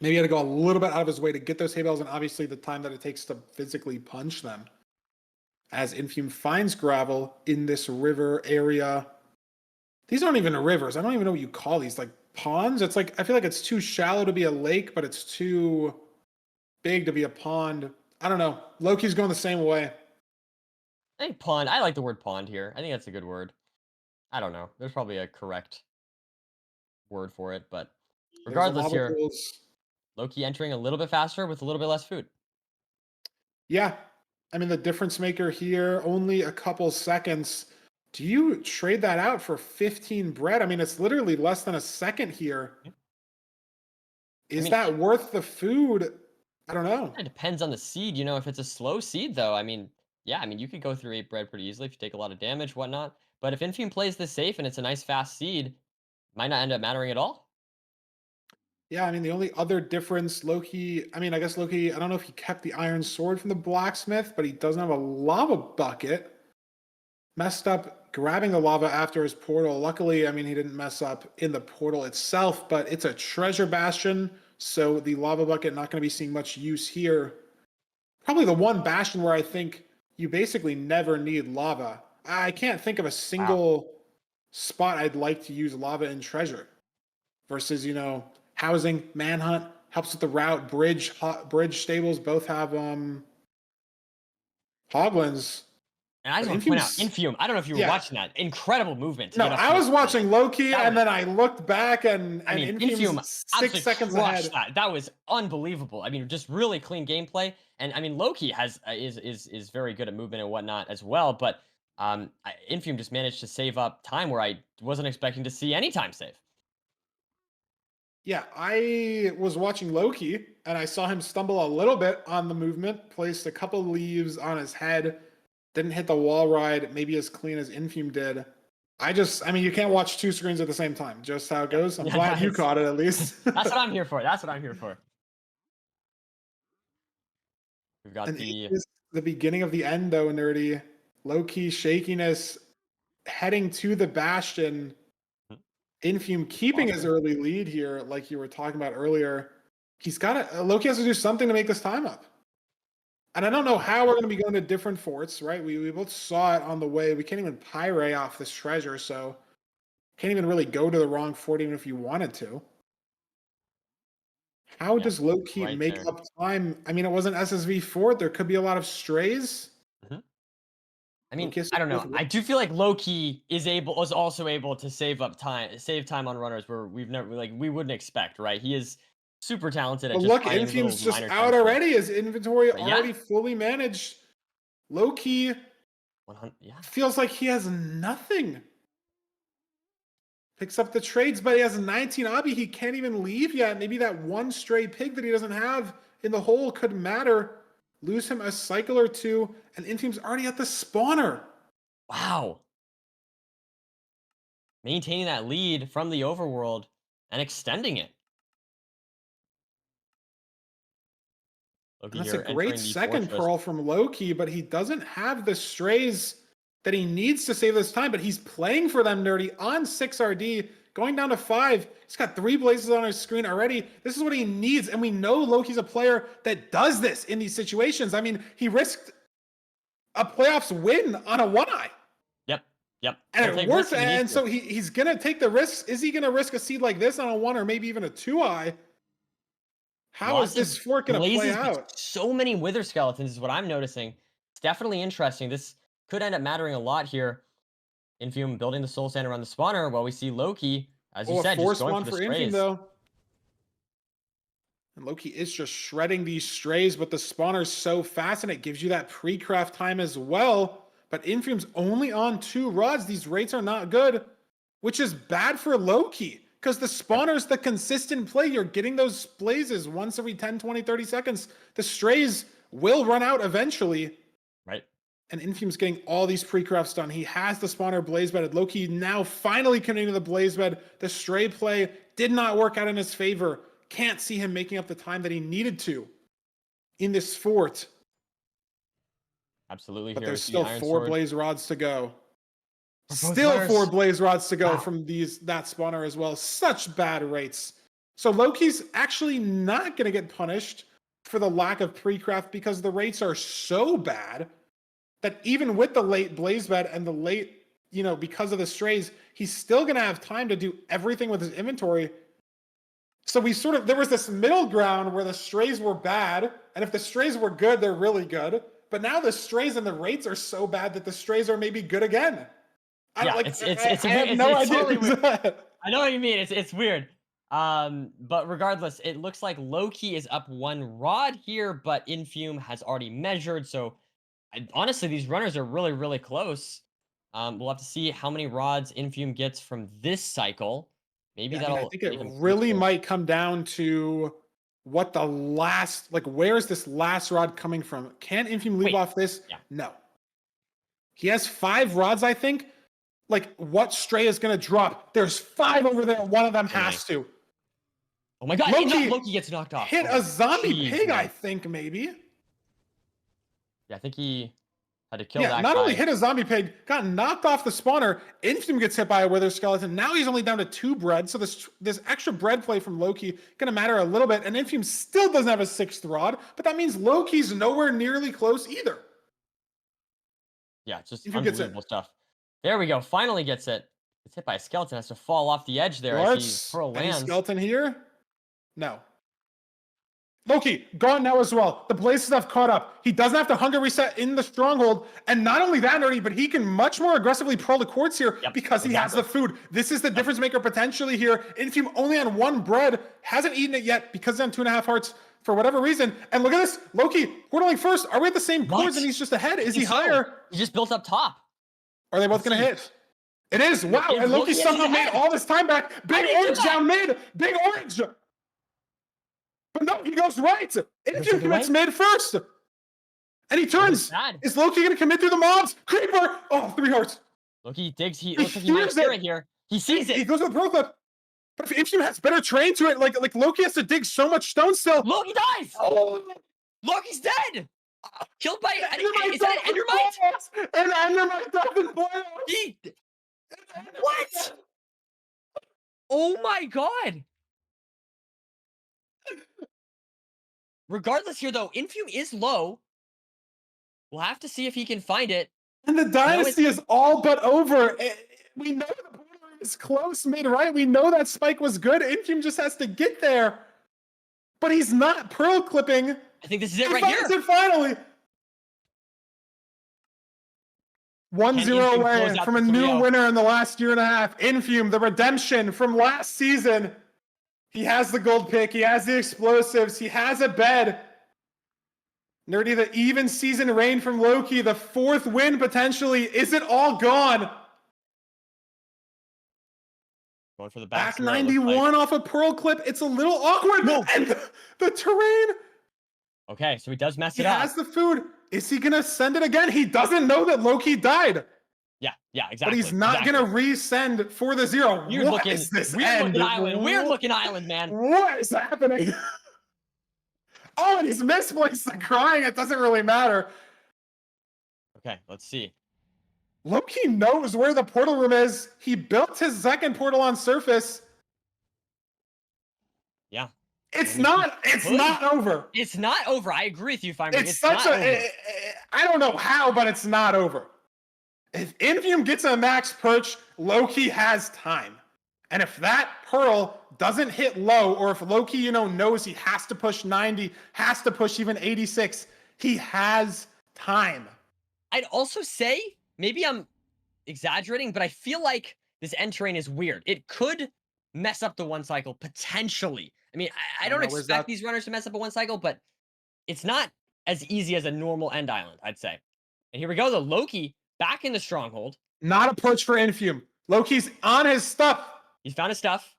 Maybe he had to go a little bit out of his way to get those hay bales, and obviously the time that it takes to physically punch them. As Infume finds gravel in this river area. These aren't even rivers. I don't even know what you call these. Like ponds? It's like, I feel like it's too shallow to be a lake, but it's too big to be a pond. I don't know. Lowkey's going the same way. I think pond. I like the word pond here. I think that's a good word. I don't know. There's probably a correct word for it, but There's the regardless lava here, pools. Lowkey entering a little bit faster with a little bit less food. Yeah. I mean, the difference maker here, only a couple seconds. Do you trade that out for 15 bread? I mean, it's literally less than a second here. Is mean, that worth the food? I don't know. It depends on the seed. You know, if it's a slow seed, though, I mean, yeah, I mean, you could go through 8 bread pretty easily if you take a lot of damage, whatnot. But if Infume plays this safe and it's a nice fast seed, might not end up mattering at all. Yeah, I mean, the only other difference, Lowkey, I mean, I guess Lowkey, I don't know if he kept the iron sword from the blacksmith, but he doesn't have a lava bucket. Messed up grabbing the lava after his portal. Luckily, I mean, he didn't mess up in the portal itself, but it's a treasure bastion, so the lava bucket not going to be seeing much use here. Probably the one bastion where I think you basically never need lava. I can't think of a Wow. single spot I'd like to use lava in treasure versus, housing, manhunt, helps with the route, bridge stables both have hoglins. And I just But want to point out, Infume's, Infume, I don't know if you were yeah. watching that. Incredible movement to No, get up to I was this point. watching Lowkey, That and was, then I looked back, and I mean, Infume's Infume 6 absolutely seconds crushed ahead. that. That was unbelievable. I mean, just really clean gameplay. And I mean, Lowkey is very good at movement and whatnot as well. But Infume just managed to save up time where I wasn't expecting to see any time save. Yeah, I was watching Lowkey, and I saw him stumble a little bit on the movement, placed a couple leaves on his head, didn't hit the wall ride maybe as clean as Infume did. I mean, you can't watch 2 screens at the same time. Just how it Yep. goes. I'm Yeah, glad you that's, caught it at least. that's what I'm here for. That's what I'm here for. We've got And it the is the beginning of the end, though, Nerdy. Low-key shakiness heading to the Bastion. Infume keeping his Awesome. early lead here, like you were talking about earlier. He's got to, Loki has to do something to make this time up. And I don't know how we're going to be going to different forts, right? We both saw it on the way. We can't even pyrite off this treasure, so can't even really go to the wrong fort even if you wanted to. How Yeah, does Loki right make there. up time? I mean, it wasn't SSV fort. There could be a lot of strays. Mhm. I mean, Loki has to I don't know. both I do feel like Lowkey is also able to save time on runners where we wouldn't expect, right? He is super talented at But just look, finding little Infume's just minor out gems here. already. His inventory But yeah, already fully managed. Lowkey 100. Yeah, feels like he has nothing. Picks up the trades, but he has 19 obby. He can't even leave yet. Maybe that one stray pig that he doesn't have in the hole could matter. Lose him a cycle or two, and Infume's already at the spawner. wow. Maintaining that lead from the overworld and extending it. Loki And that's a here great entering the second fortress. pearl from Lowkey, but he doesn't have the strays that he needs to save this time. But he's playing for them, Nerdy, on 6 RD, going down to 5. He's got 3 blazes on his screen already. This is what he needs. And we know Lowkey's a player that does this in these situations. I mean, he risked a playoffs win on a 1-eye. Yep. And He'll it take worked. risks if he needs And to. so he's going to take the risks. Is he going to risk a seed like this on a 1 or maybe even a 2-eye? How is Lots this of fort going to play blazes, but out? so many wither skeletons is what I'm noticing. It's definitely interesting. This could end up mattering a lot here. Infume building the soul sand around the spawner while we see Lowkey, as you Oh, a said, just force going one for the for Infume, strays. though. And Lowkey is just shredding these strays, but the spawner's so fast and it gives you that pre-craft time as well. But Infume's only on 2 rods. These rates are not good, which is bad for Lowkey because the Yep. spawner's the consistent play. You're getting those blazes once every 10, 20, 30 seconds. The strays will run out eventually. Right. And Infume's getting all these pre-crafts done. He has the spawner blaze bedded. Lowkey now finally committing to the blaze bed. The stray play did not work out in his favor. Can't see him making up the time that he needed to in this fort. Absolutely. But Here there's is the still Iron 4 Sword blaze rods to go. for both Still 4 players. blaze rods to go Wow. from that spawner as well. Such bad rates. So Lowkey's actually not going to get punished for the lack of pre-craft because the rates are so bad that even with the late blaze bed and the late, because of the strays, he's still going to have time to do everything with his inventory. So there was this middle ground where the strays were bad, and if the strays were good, they're really good. But now the strays and the rates are so bad that the strays are maybe good again. I have no idea. Totally weird. I know what you mean. It's weird. But regardless, it looks like Lowkey is up 1 rod here, but Infume has already measured. So honestly, these runners are really, really close. We'll have to see how many rods Infume gets from this cycle. Maybe Yeah, I mean, I that'll think it make him really crucial. might come down to what the where is this last rod coming from? Can Infume leave Wait, off this? yeah. No. He has 5 rods, I think. Like, what stray is going to drop? There's 5 over there. One of them has to. Oh my god, Lowkey Lowkey gets knocked off. hit Oh, a zombie jeez, pig, I man. think, maybe. Yeah, I think he had to kill Yeah, that not only guy. hit a zombie pig, got knocked off the spawner. Infume gets hit by a wither skeleton. Now he's only down to 2 bread. So this extra bread play from Lowkey gonna matter a little bit. And Infume still doesn't have a 6th rod, but that means Lowkey's nowhere nearly close either. Yeah, just Infume gets it. unbelievable stuff. There we go. Finally gets it. Gets hit by a skeleton. Has to fall off the edge there as he Darts. pearl Any lands. skeleton here? No. Lowkey, gone now as well. The blazes have caught up. He doesn't have to hunger reset in the stronghold. And not only that, Nerdy, but he can much more aggressively pearl the quartz here because he has the food. This is the difference maker potentially here. Infume only on 1 bread, hasn't eaten it yet because he's on 2.5 hearts for whatever reason. And look at this, Lowkey, portaling first. Are we at the same cores and he's just ahead? Is he higher? He just built up top. Are they both going to hit? It is. Wow. Is And Lowkey Lowkey somehow ahead? made all this time back. Big orange down mid. Big orange. But no, he goes right. Infume commits mid first. And he turns. Is Lowkey going to commit through the mobs? Creeper. Oh, 3 hearts. Lowkey digs. He looks like he might hear it here. He sees it. He goes to the pearl clip. But if Infume has better terrain to it, like Lowkey has to dig so much stone still. Lowkey dies. Oh. Lowkey's dead. Killed by Endermite. is that an Endermite? An Endermite doesn't boil. What? Oh my god. Regardless here, though, Infume is low. We'll have to see if he can find it. And the dynasty is all but over. We know the border is close mid, right? We know that spike was good. Infume just has to get there. But he's not pearl clipping. I think this is it right here. It finally. 1-0 away from a new winner in the last 1.5 years. Infume, the redemption from last season. He has the gold pick. He has the explosives. He has a bed. Nerdy, the even season reign from Lowkey, the 4th win potentially. Is it all gone? Going for the Back back 91 off a pearl clip. It's a little awkward. No. And the terrain. Okay, so he does mess He it up. has the food. Is he going to send it again? He doesn't know that Lowkey died. Yeah, exactly. But he's not going to resend for the 0. Weird What looking, is this weird end? looking island. Weird looking island, man. What is happening? Oh, and he's misplaced the crying. It doesn't really matter. Okay, let's see. Lowkey knows where the portal room is. He built his second portal on surface. Yeah. It's not over. It's not over. I agree with you, Feinberg. It's such a, I don't know how, but it's not over. If Infume gets a max perch, Lowkey has time. And if that pearl doesn't hit low, or if Lowkey, knows he has to push 90, has to push even 86, he has time. I'd also say, maybe I'm exaggerating, but I feel like this end terrain is weird. It could mess up the 1 cycle, potentially. I mean, I don't expect these runners to mess up a 1 cycle, but it's not as easy as a normal end island, I'd say. And here we go, the Lowkey back in the Stronghold. Not a push for Infume. Lowkey's on his stuff. He's found his stuff.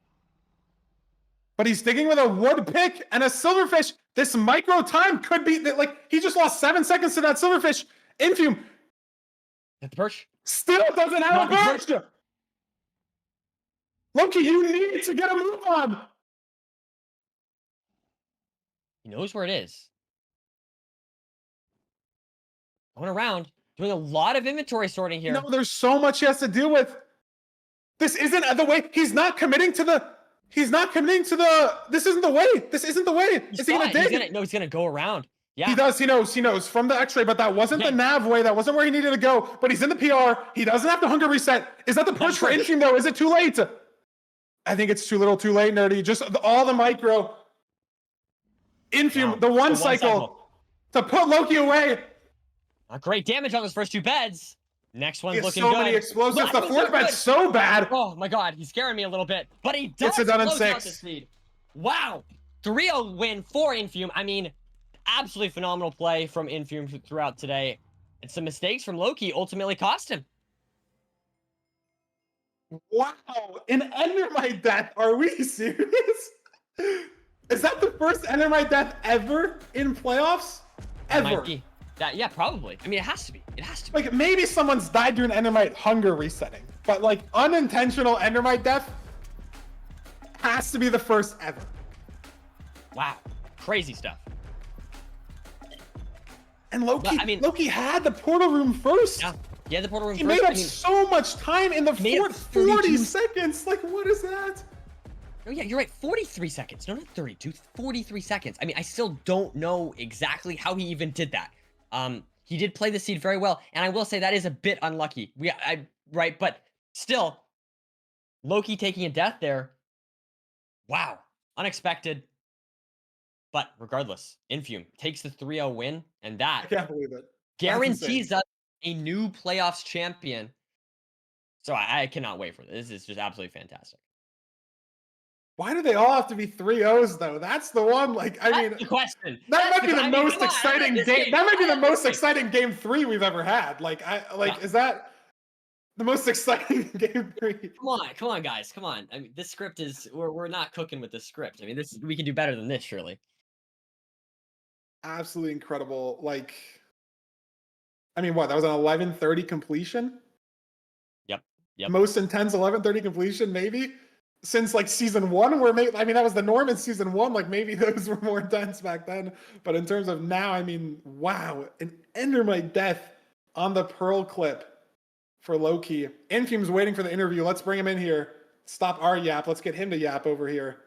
But he's sticking with a wood pick and a silverfish. This micro time could be, like, he just lost 7 seconds to that silverfish. Infume. At the perch. Still doesn't have a perch. Lowkey, you need to get a move on. He knows where it is. Going around, doing a lot of inventory sorting here. No, there's so much he has to deal with. This isn't the way. He's not committing to the. This isn't the way. This isn't the way. Is he gonna dig? He's gonna go around. Yeah. He does. He knows from the X-ray, but that wasn't the nav way. That wasn't where he needed to go. But he's in the PR. He doesn't have to hunger reset. Is that the push for Infume though? Is it too late? I think it's too little, too late, Nerdy. Just all the micro. Infume, the one cycle to put Lowkey away. Not great damage on those first 2 beds. Next one's looking good. So many explosives. The 4th bed's so bad. Oh my god, he's scaring me a little bit. But he does It's a done in close 6. out this lead. Wow. 3-0 win for Infume. I mean, absolutely phenomenal play from Infume throughout today. And some mistakes from Lowkey ultimately cost him. Wow. An Endermite death. Are we serious? Is that the first Endermite death ever in playoffs? Ever? Might be. Yeah, probably. I mean, it has to be. It has to be. Like, maybe someone's died during Endermite hunger resetting, but like unintentional Endermite death has to be the first ever. Wow. Crazy stuff. And Lowkey had the portal room first. Yeah. Yeah, the portal room he first. Made up so much time in the 40 seconds. Like, what is that? Oh, yeah, you're right. 43 seconds. No, not 32. 43 seconds. I mean, I still don't know exactly how he even did that. He did play the seed very well, and I will say that is a bit unlucky. Right, but still, Lowkey taking a death there. Wow, unexpected. But regardless, Infume takes the 3-0 win, and that I can't believe it. Guarantees us a new playoffs champion. So I cannot wait for this. This is just absolutely fantastic. Why do they all have to be 3-0s though? That's the one. Like, I mean, the question. That might be the most exciting game. That might be the most exciting game 3 we've ever had. Like, is that the most exciting game 3? Come on, guys, come on. I mean, this script is we're not cooking with this script. I mean, we can do better than this, surely. Absolutely incredible. Like, I mean, what? That was an 11:30 completion. Yep. Most intense 11:30 completion, maybe since like season 1. Where that was the norm in season 1. Like, maybe those were more intense back then. But in terms of now, I mean, wow, an Endermite death on the Pearl clip for Lowkey. Infume's waiting for the interview. Let's bring him in here. Stop our yap. Let's get him to yap over here.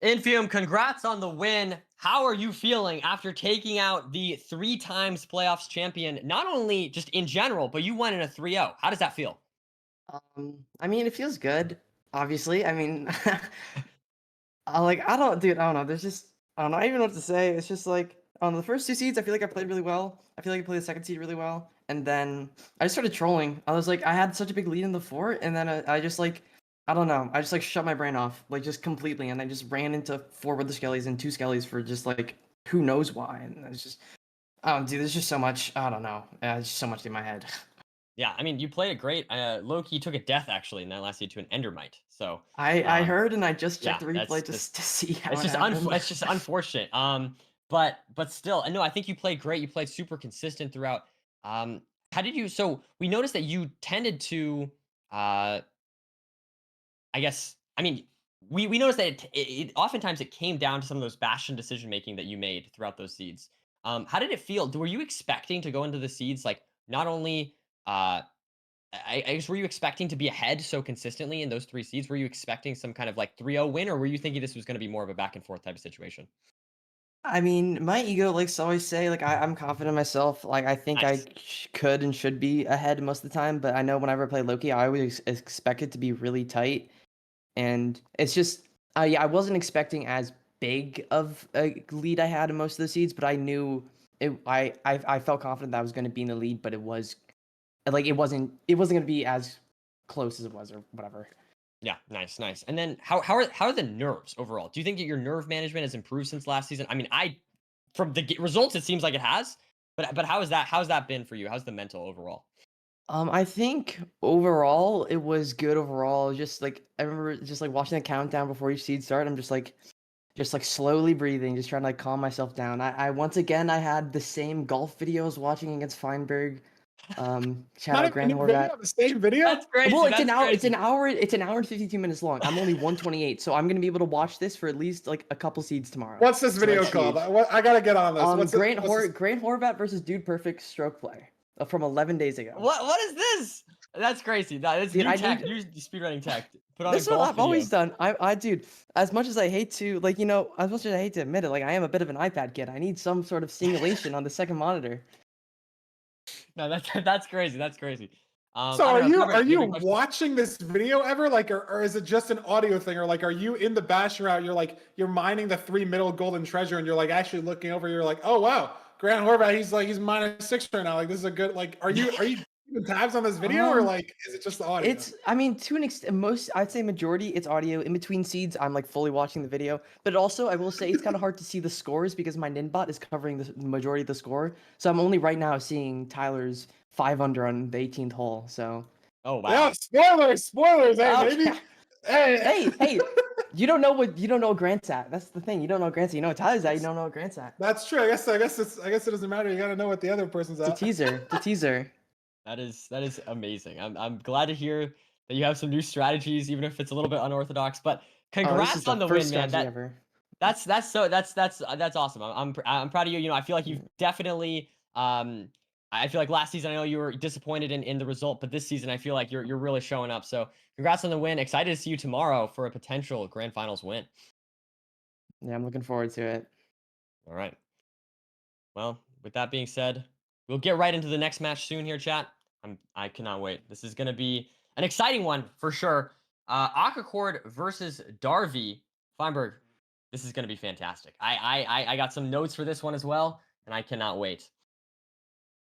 Infume, congrats on the win. How are you feeling after taking out the 3 times playoffs champion, not only just in general, but you won in a 3-0? How does that feel? I mean, it feels good, obviously. I mean, I don't know. There's just, I don't know. I don't even know what to say. It's just like, on the first 2 seeds, I feel like I played really well. I feel like I played the second seed really well. And then I just started trolling. I was like, I had such a big lead in the fort, and then I just like I don't know. I just like shut my brain off, like just completely, and I just ran into 4 Wither Skellies and 2 Skellies for just like who knows why. And it's just, oh, dude, there's just so much. I don't know. There's just so much in my head. Yeah, I mean, you played it great. Lowkey took a death actually, and that lasted to an Endermite. So, I um, heard, and I just yeah, checked the replay that's just just to see how it's it just happened. it's just unfortunate. But still, no, I think you played great. You played super consistent throughout. How did you? So we noticed that you tended to, uh, I guess, I mean, we noticed that oftentimes it came down to some of those bastion decision making that you made throughout those seeds. How did it feel? Were you expecting to go into the seeds like not only I guess were you expecting to be ahead so consistently in those 3 seeds? Were you expecting some kind of like 3-0 win, or were you thinking this was going to be more of a back and forth type of situation? I mean, my ego likes to always say, like, I'm confident in myself. Like, I think I Nice. could and should be ahead most of the time. But I know whenever I play Loki, I always expect it to be really tight. And it's just, yeah, I wasn't expecting as big of a lead I had in most of the seeds, but I knew it. I felt confident that I was going to be in the lead, but it was like it wasn't going to be as close as it was or whatever. Yeah, nice, nice. And then how are the nerves overall? Do you think that your nerve management has improved since last season? I mean, from the results, it seems like it has. But how's that been for you? How's the mental overall? I think overall it was good overall. Just like I remember just like watching the countdown before each seed start, I'm just like slowly breathing, just trying to like calm myself down. I once again I had the same golf videos watching against Feinberg. Shout Not out even a Grand new Horvat. video, the same video. That's Well, crazy. it's an That's hour. It's an crazy. hour. It's an hour and 52 minutes long. I'm only 128, so I'm gonna be able to watch this for at least like a couple seeds tomorrow. What's this So video that's called? huge. I gotta get on this. What's this? Grant Horvat versus Dude Perfect stroke play from 11 days ago. What is this? That's crazy. That's Dude, new I tech, need. new speedrunning tech. Put on a This is what golf I've always video. done. Dude, as much as I hate to, like, as much as I hate to admit it, like, I am a bit of an iPad kid. I need some sort of stimulation on the second monitor. No, that's that's crazy. That's crazy. So I don't know. are Robert, do you you have any questions? watching this video ever? Like, or is it just an audio thing? Or like, are you in the bastion route? You're like, you're mining the 3 middle golden treasure, and you're like actually looking over. You're like, oh wow, Grant Horvat, he's -6 right now. Like, this is a good. Like, are you keeping tabs on this video, or Um, like, is it just the audio? I mean, to an extent, I'd say majority, it's audio. In between seeds, I'm like fully watching the video. But also, I will say it's kind of hard to see the scores because my Ninbot is covering the majority of the score. So I'm only right now seeing Tyler's 5 under on the 18th hole. So, Oh Yeah, wow. spoilers. Hey, oh, maybe. yeah. Hey, Hey, you don't know what Grant's at. That's the thing. You don't know what Grant's at. You know what Tyler's at. You don't know what Grant's at. that's true. I guess it doesn't matter. You gotta know what the other person's It's a at. teaser. It's a teaser. That is amazing. I'm glad to hear that you have some new strategies, even if it's a little bit unorthodox. But Oh, this is congrats the on the first win, man. strategy ever. That's awesome. I'm proud of you. You know, I feel like you've definitely I feel like last season I know you were disappointed in the result, but this season I feel like you're really showing up. So congrats on the win. Excited to see you tomorrow for a potential grand finals win. Yeah, I'm looking forward to it. All right. Well, with that being said, we'll get right into the next match soon here, chat. I cannot wait. This is going to be an exciting one for sure. Aquacord versus Darby Feinberg. This is going to be fantastic. I got some notes for this one as well, and I cannot wait.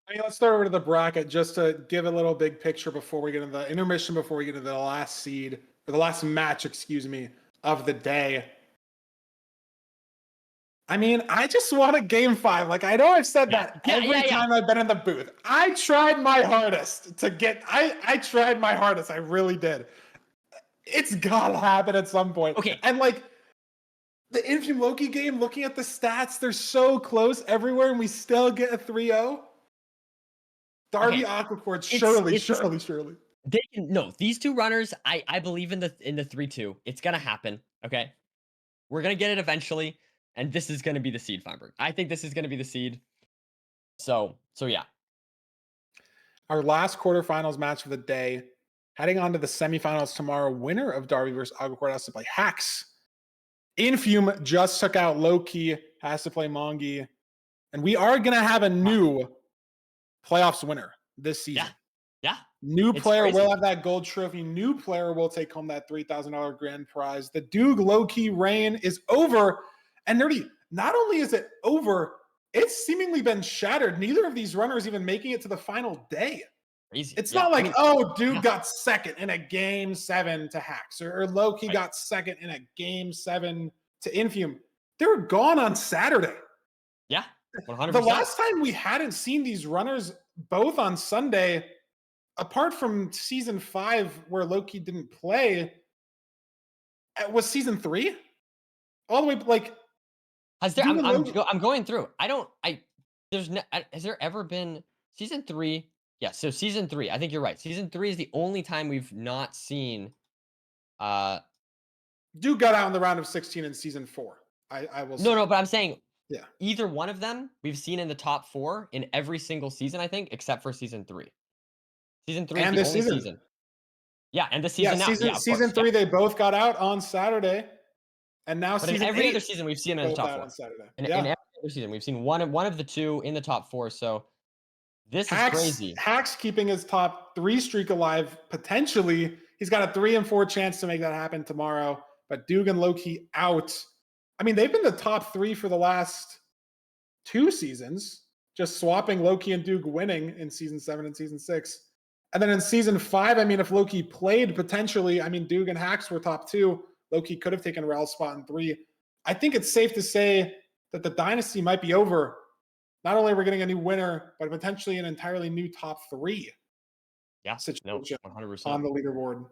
I mean, let's start over to the bracket just to give a little big picture before we get into the intermission, before we get into the last seed, or the last match, excuse me, of the day. I mean, I just want a game 5. Like, I know I've said that every time I've been in the booth. I tried my hardest to get, I tried my hardest. I really did. It's gotta happen at some point. Okay. And like, the Infume Lowkey game, looking at the stats, they're so close everywhere, and we still get a 3-0. Darby Aquacord, surely. They can no, these two runners, I believe in the 3-2. It's gonna happen. Okay. We're gonna get it eventually, and this is gonna be the seed, Feinberg. I think this is gonna be the seed. So yeah. Our last quarterfinals match of the day. Heading on to the semifinals tomorrow. Winner of Darby versus Aquacord has to play Hacks. Infume just took out Lowkey, has to play Mongi. And we are going to have a new playoffs winner this season. Yeah. New It's player crazy. will have that gold trophy. New player will take home that $3,000 grand prize. The Doog Lowkey reign is over. And Nerdy, not only is it over, it's seemingly been shattered. Neither of these runners even making it to the final day. Crazy. It's Yeah, not like, I mean, oh, dude yeah. got second in a game 7 to Hacks, or Lowkey Right. got second in a game 7 to Infume. They were gone on Saturday. Yeah, The 100%. last time we hadn't seen these runners both on Sunday, apart from season 5 where Lowkey didn't play, was season 3. All the way like Has there? Dugan Lowkey. I'm going through. I don't. I there's no. Has there ever been season 3? Yeah. So season 3. I think you're right. Season 3 is the only time we've not seen. Duke got out in the round of 16 in season 4. I will say. No, but I'm saying Yeah. either one of them we've seen in the top 4 in every single season. I think except for season 3. Season 3 is And the this only season. season. Yeah, and this Yeah, season now. Yeah, of season course. 3, Yeah. they both got out on Saturday. And now But in season every 8, other season, we've seen them in the both top out 4. on Saturday. In Yeah. every other season, we've seen one of the two in the top 4. So this is crazy. Hacks keeping his top 3 streak alive potentially. He's got a 3 and 4 chance to make that happen tomorrow. But Dugan Lowkey out. I mean, they've been the top 3 for the last 2 seasons, just swapping Lowkey and Duke winning in season 7 and season 6. And then in season 5, I mean, if Lowkey played potentially, I mean, Duke and Hacks were top 2. Lowkey could have taken Rel's spot in 3. I think it's safe to say that the dynasty might be over. Not only are we getting a new winner, but potentially an entirely new top 3 situation 100%. on the leaderboard.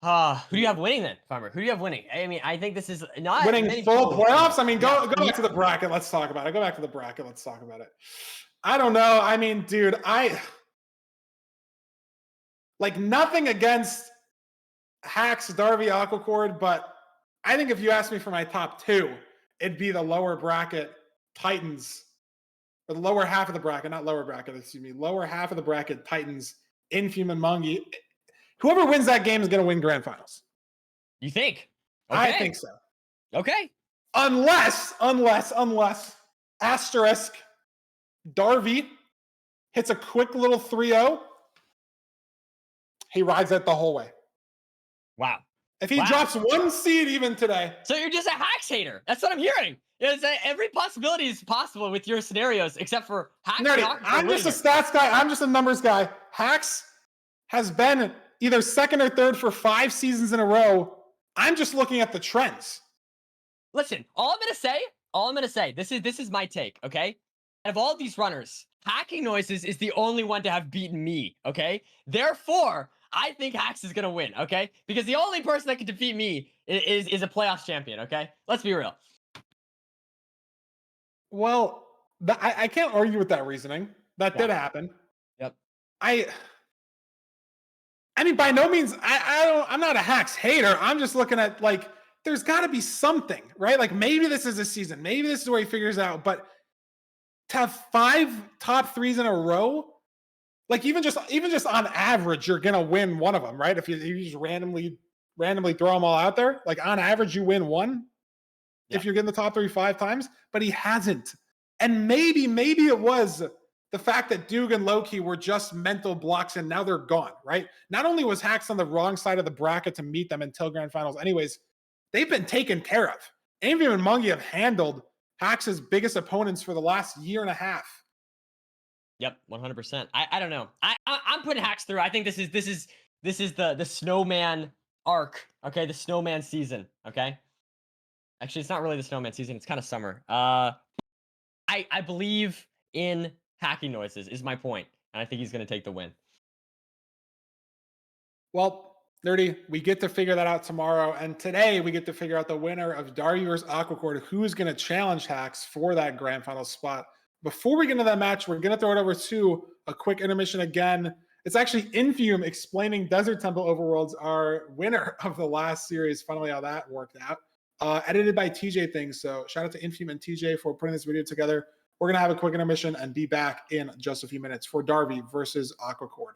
Who do you have winning then, Farmer? Who do you have winning? I mean, I think this is not Winning many full people- playoffs? I mean, go Yeah. back to the bracket. Let's talk about it. Go back to the bracket. Let's talk about it. I don't know. I mean, dude, like nothing against Hacks, Darby, Aquacord, but I think if you ask me for my top 2, it'd be the lower bracket Titans, or the lower half of the bracket, not lower bracket, excuse me, lower half of the bracket Titans, Infume and Mungie. Whoever wins that game is going to win grand finals. You think? Okay. I think so. Okay. Unless asterisk Darby hits a quick little 3-0, he rides it the whole way. Wow. If he drops 1 seed even today. So you're just a Hacks hater. That's what I'm hearing. It's every possibility is possible with your scenarios, except for Hacks. Nerdy, I'm just a stats guy. I'm just a numbers guy. Hacks has been either second or third for 5 seasons in a row. I'm just looking at the trends. Listen, all I'm gonna say, this is my take, okay? Out of all these runners, Hacking Noises is the only one to have beaten me, okay? Therefore, I think Hacks is gonna win, okay? Because the only person that can defeat me is a playoffs champion, okay? Let's be real. Well, I can't argue with that reasoning. That did happen. Yep. I mean, by no means, I'm not a Hacks hater. I'm just looking at, like, there's got to be something, right? Like, maybe this is a season. Maybe this is where he figures out. But to have 5 top 3s in a row, like, even just on average, you're gonna win one of them, right? If you just randomly throw them all out there, like, on average, you win one. Yeah. If you're getting the top 3 5 times, but he hasn't. And maybe it was the fact that Duke and Lowkey were just mental blocks and now they're gone, right? Not only was Hacks on the wrong side of the bracket to meet them until grand finals anyways, they've been taken care of. Infume and Mungie have handled Hacks' biggest opponents for the last year and a half. Yep, 100%. I don't know. I'm putting Hacks through. I think this is the snowman arc, okay? The snowman season, okay? Actually, it's not really the snowman season. It's kind of summer. I believe in Hacking Noises is my point, and I think he's going to take the win. Well, Nerdy, we get to figure that out tomorrow, and today we get to figure out the winner of Darby vs. Aquacord, who is going to challenge Hacks for that grand final spot. Before we get into that match, we're going to throw it over to a quick intermission again. It's actually Infume explaining Desert Temple Overworlds, our winner of the last series. Funnily, how that worked out. Edited by TJ Things. So shout out to Infume and TJ for putting this video together. We're going to have a quick intermission and be back in just a few minutes for Darby versus Aquacord.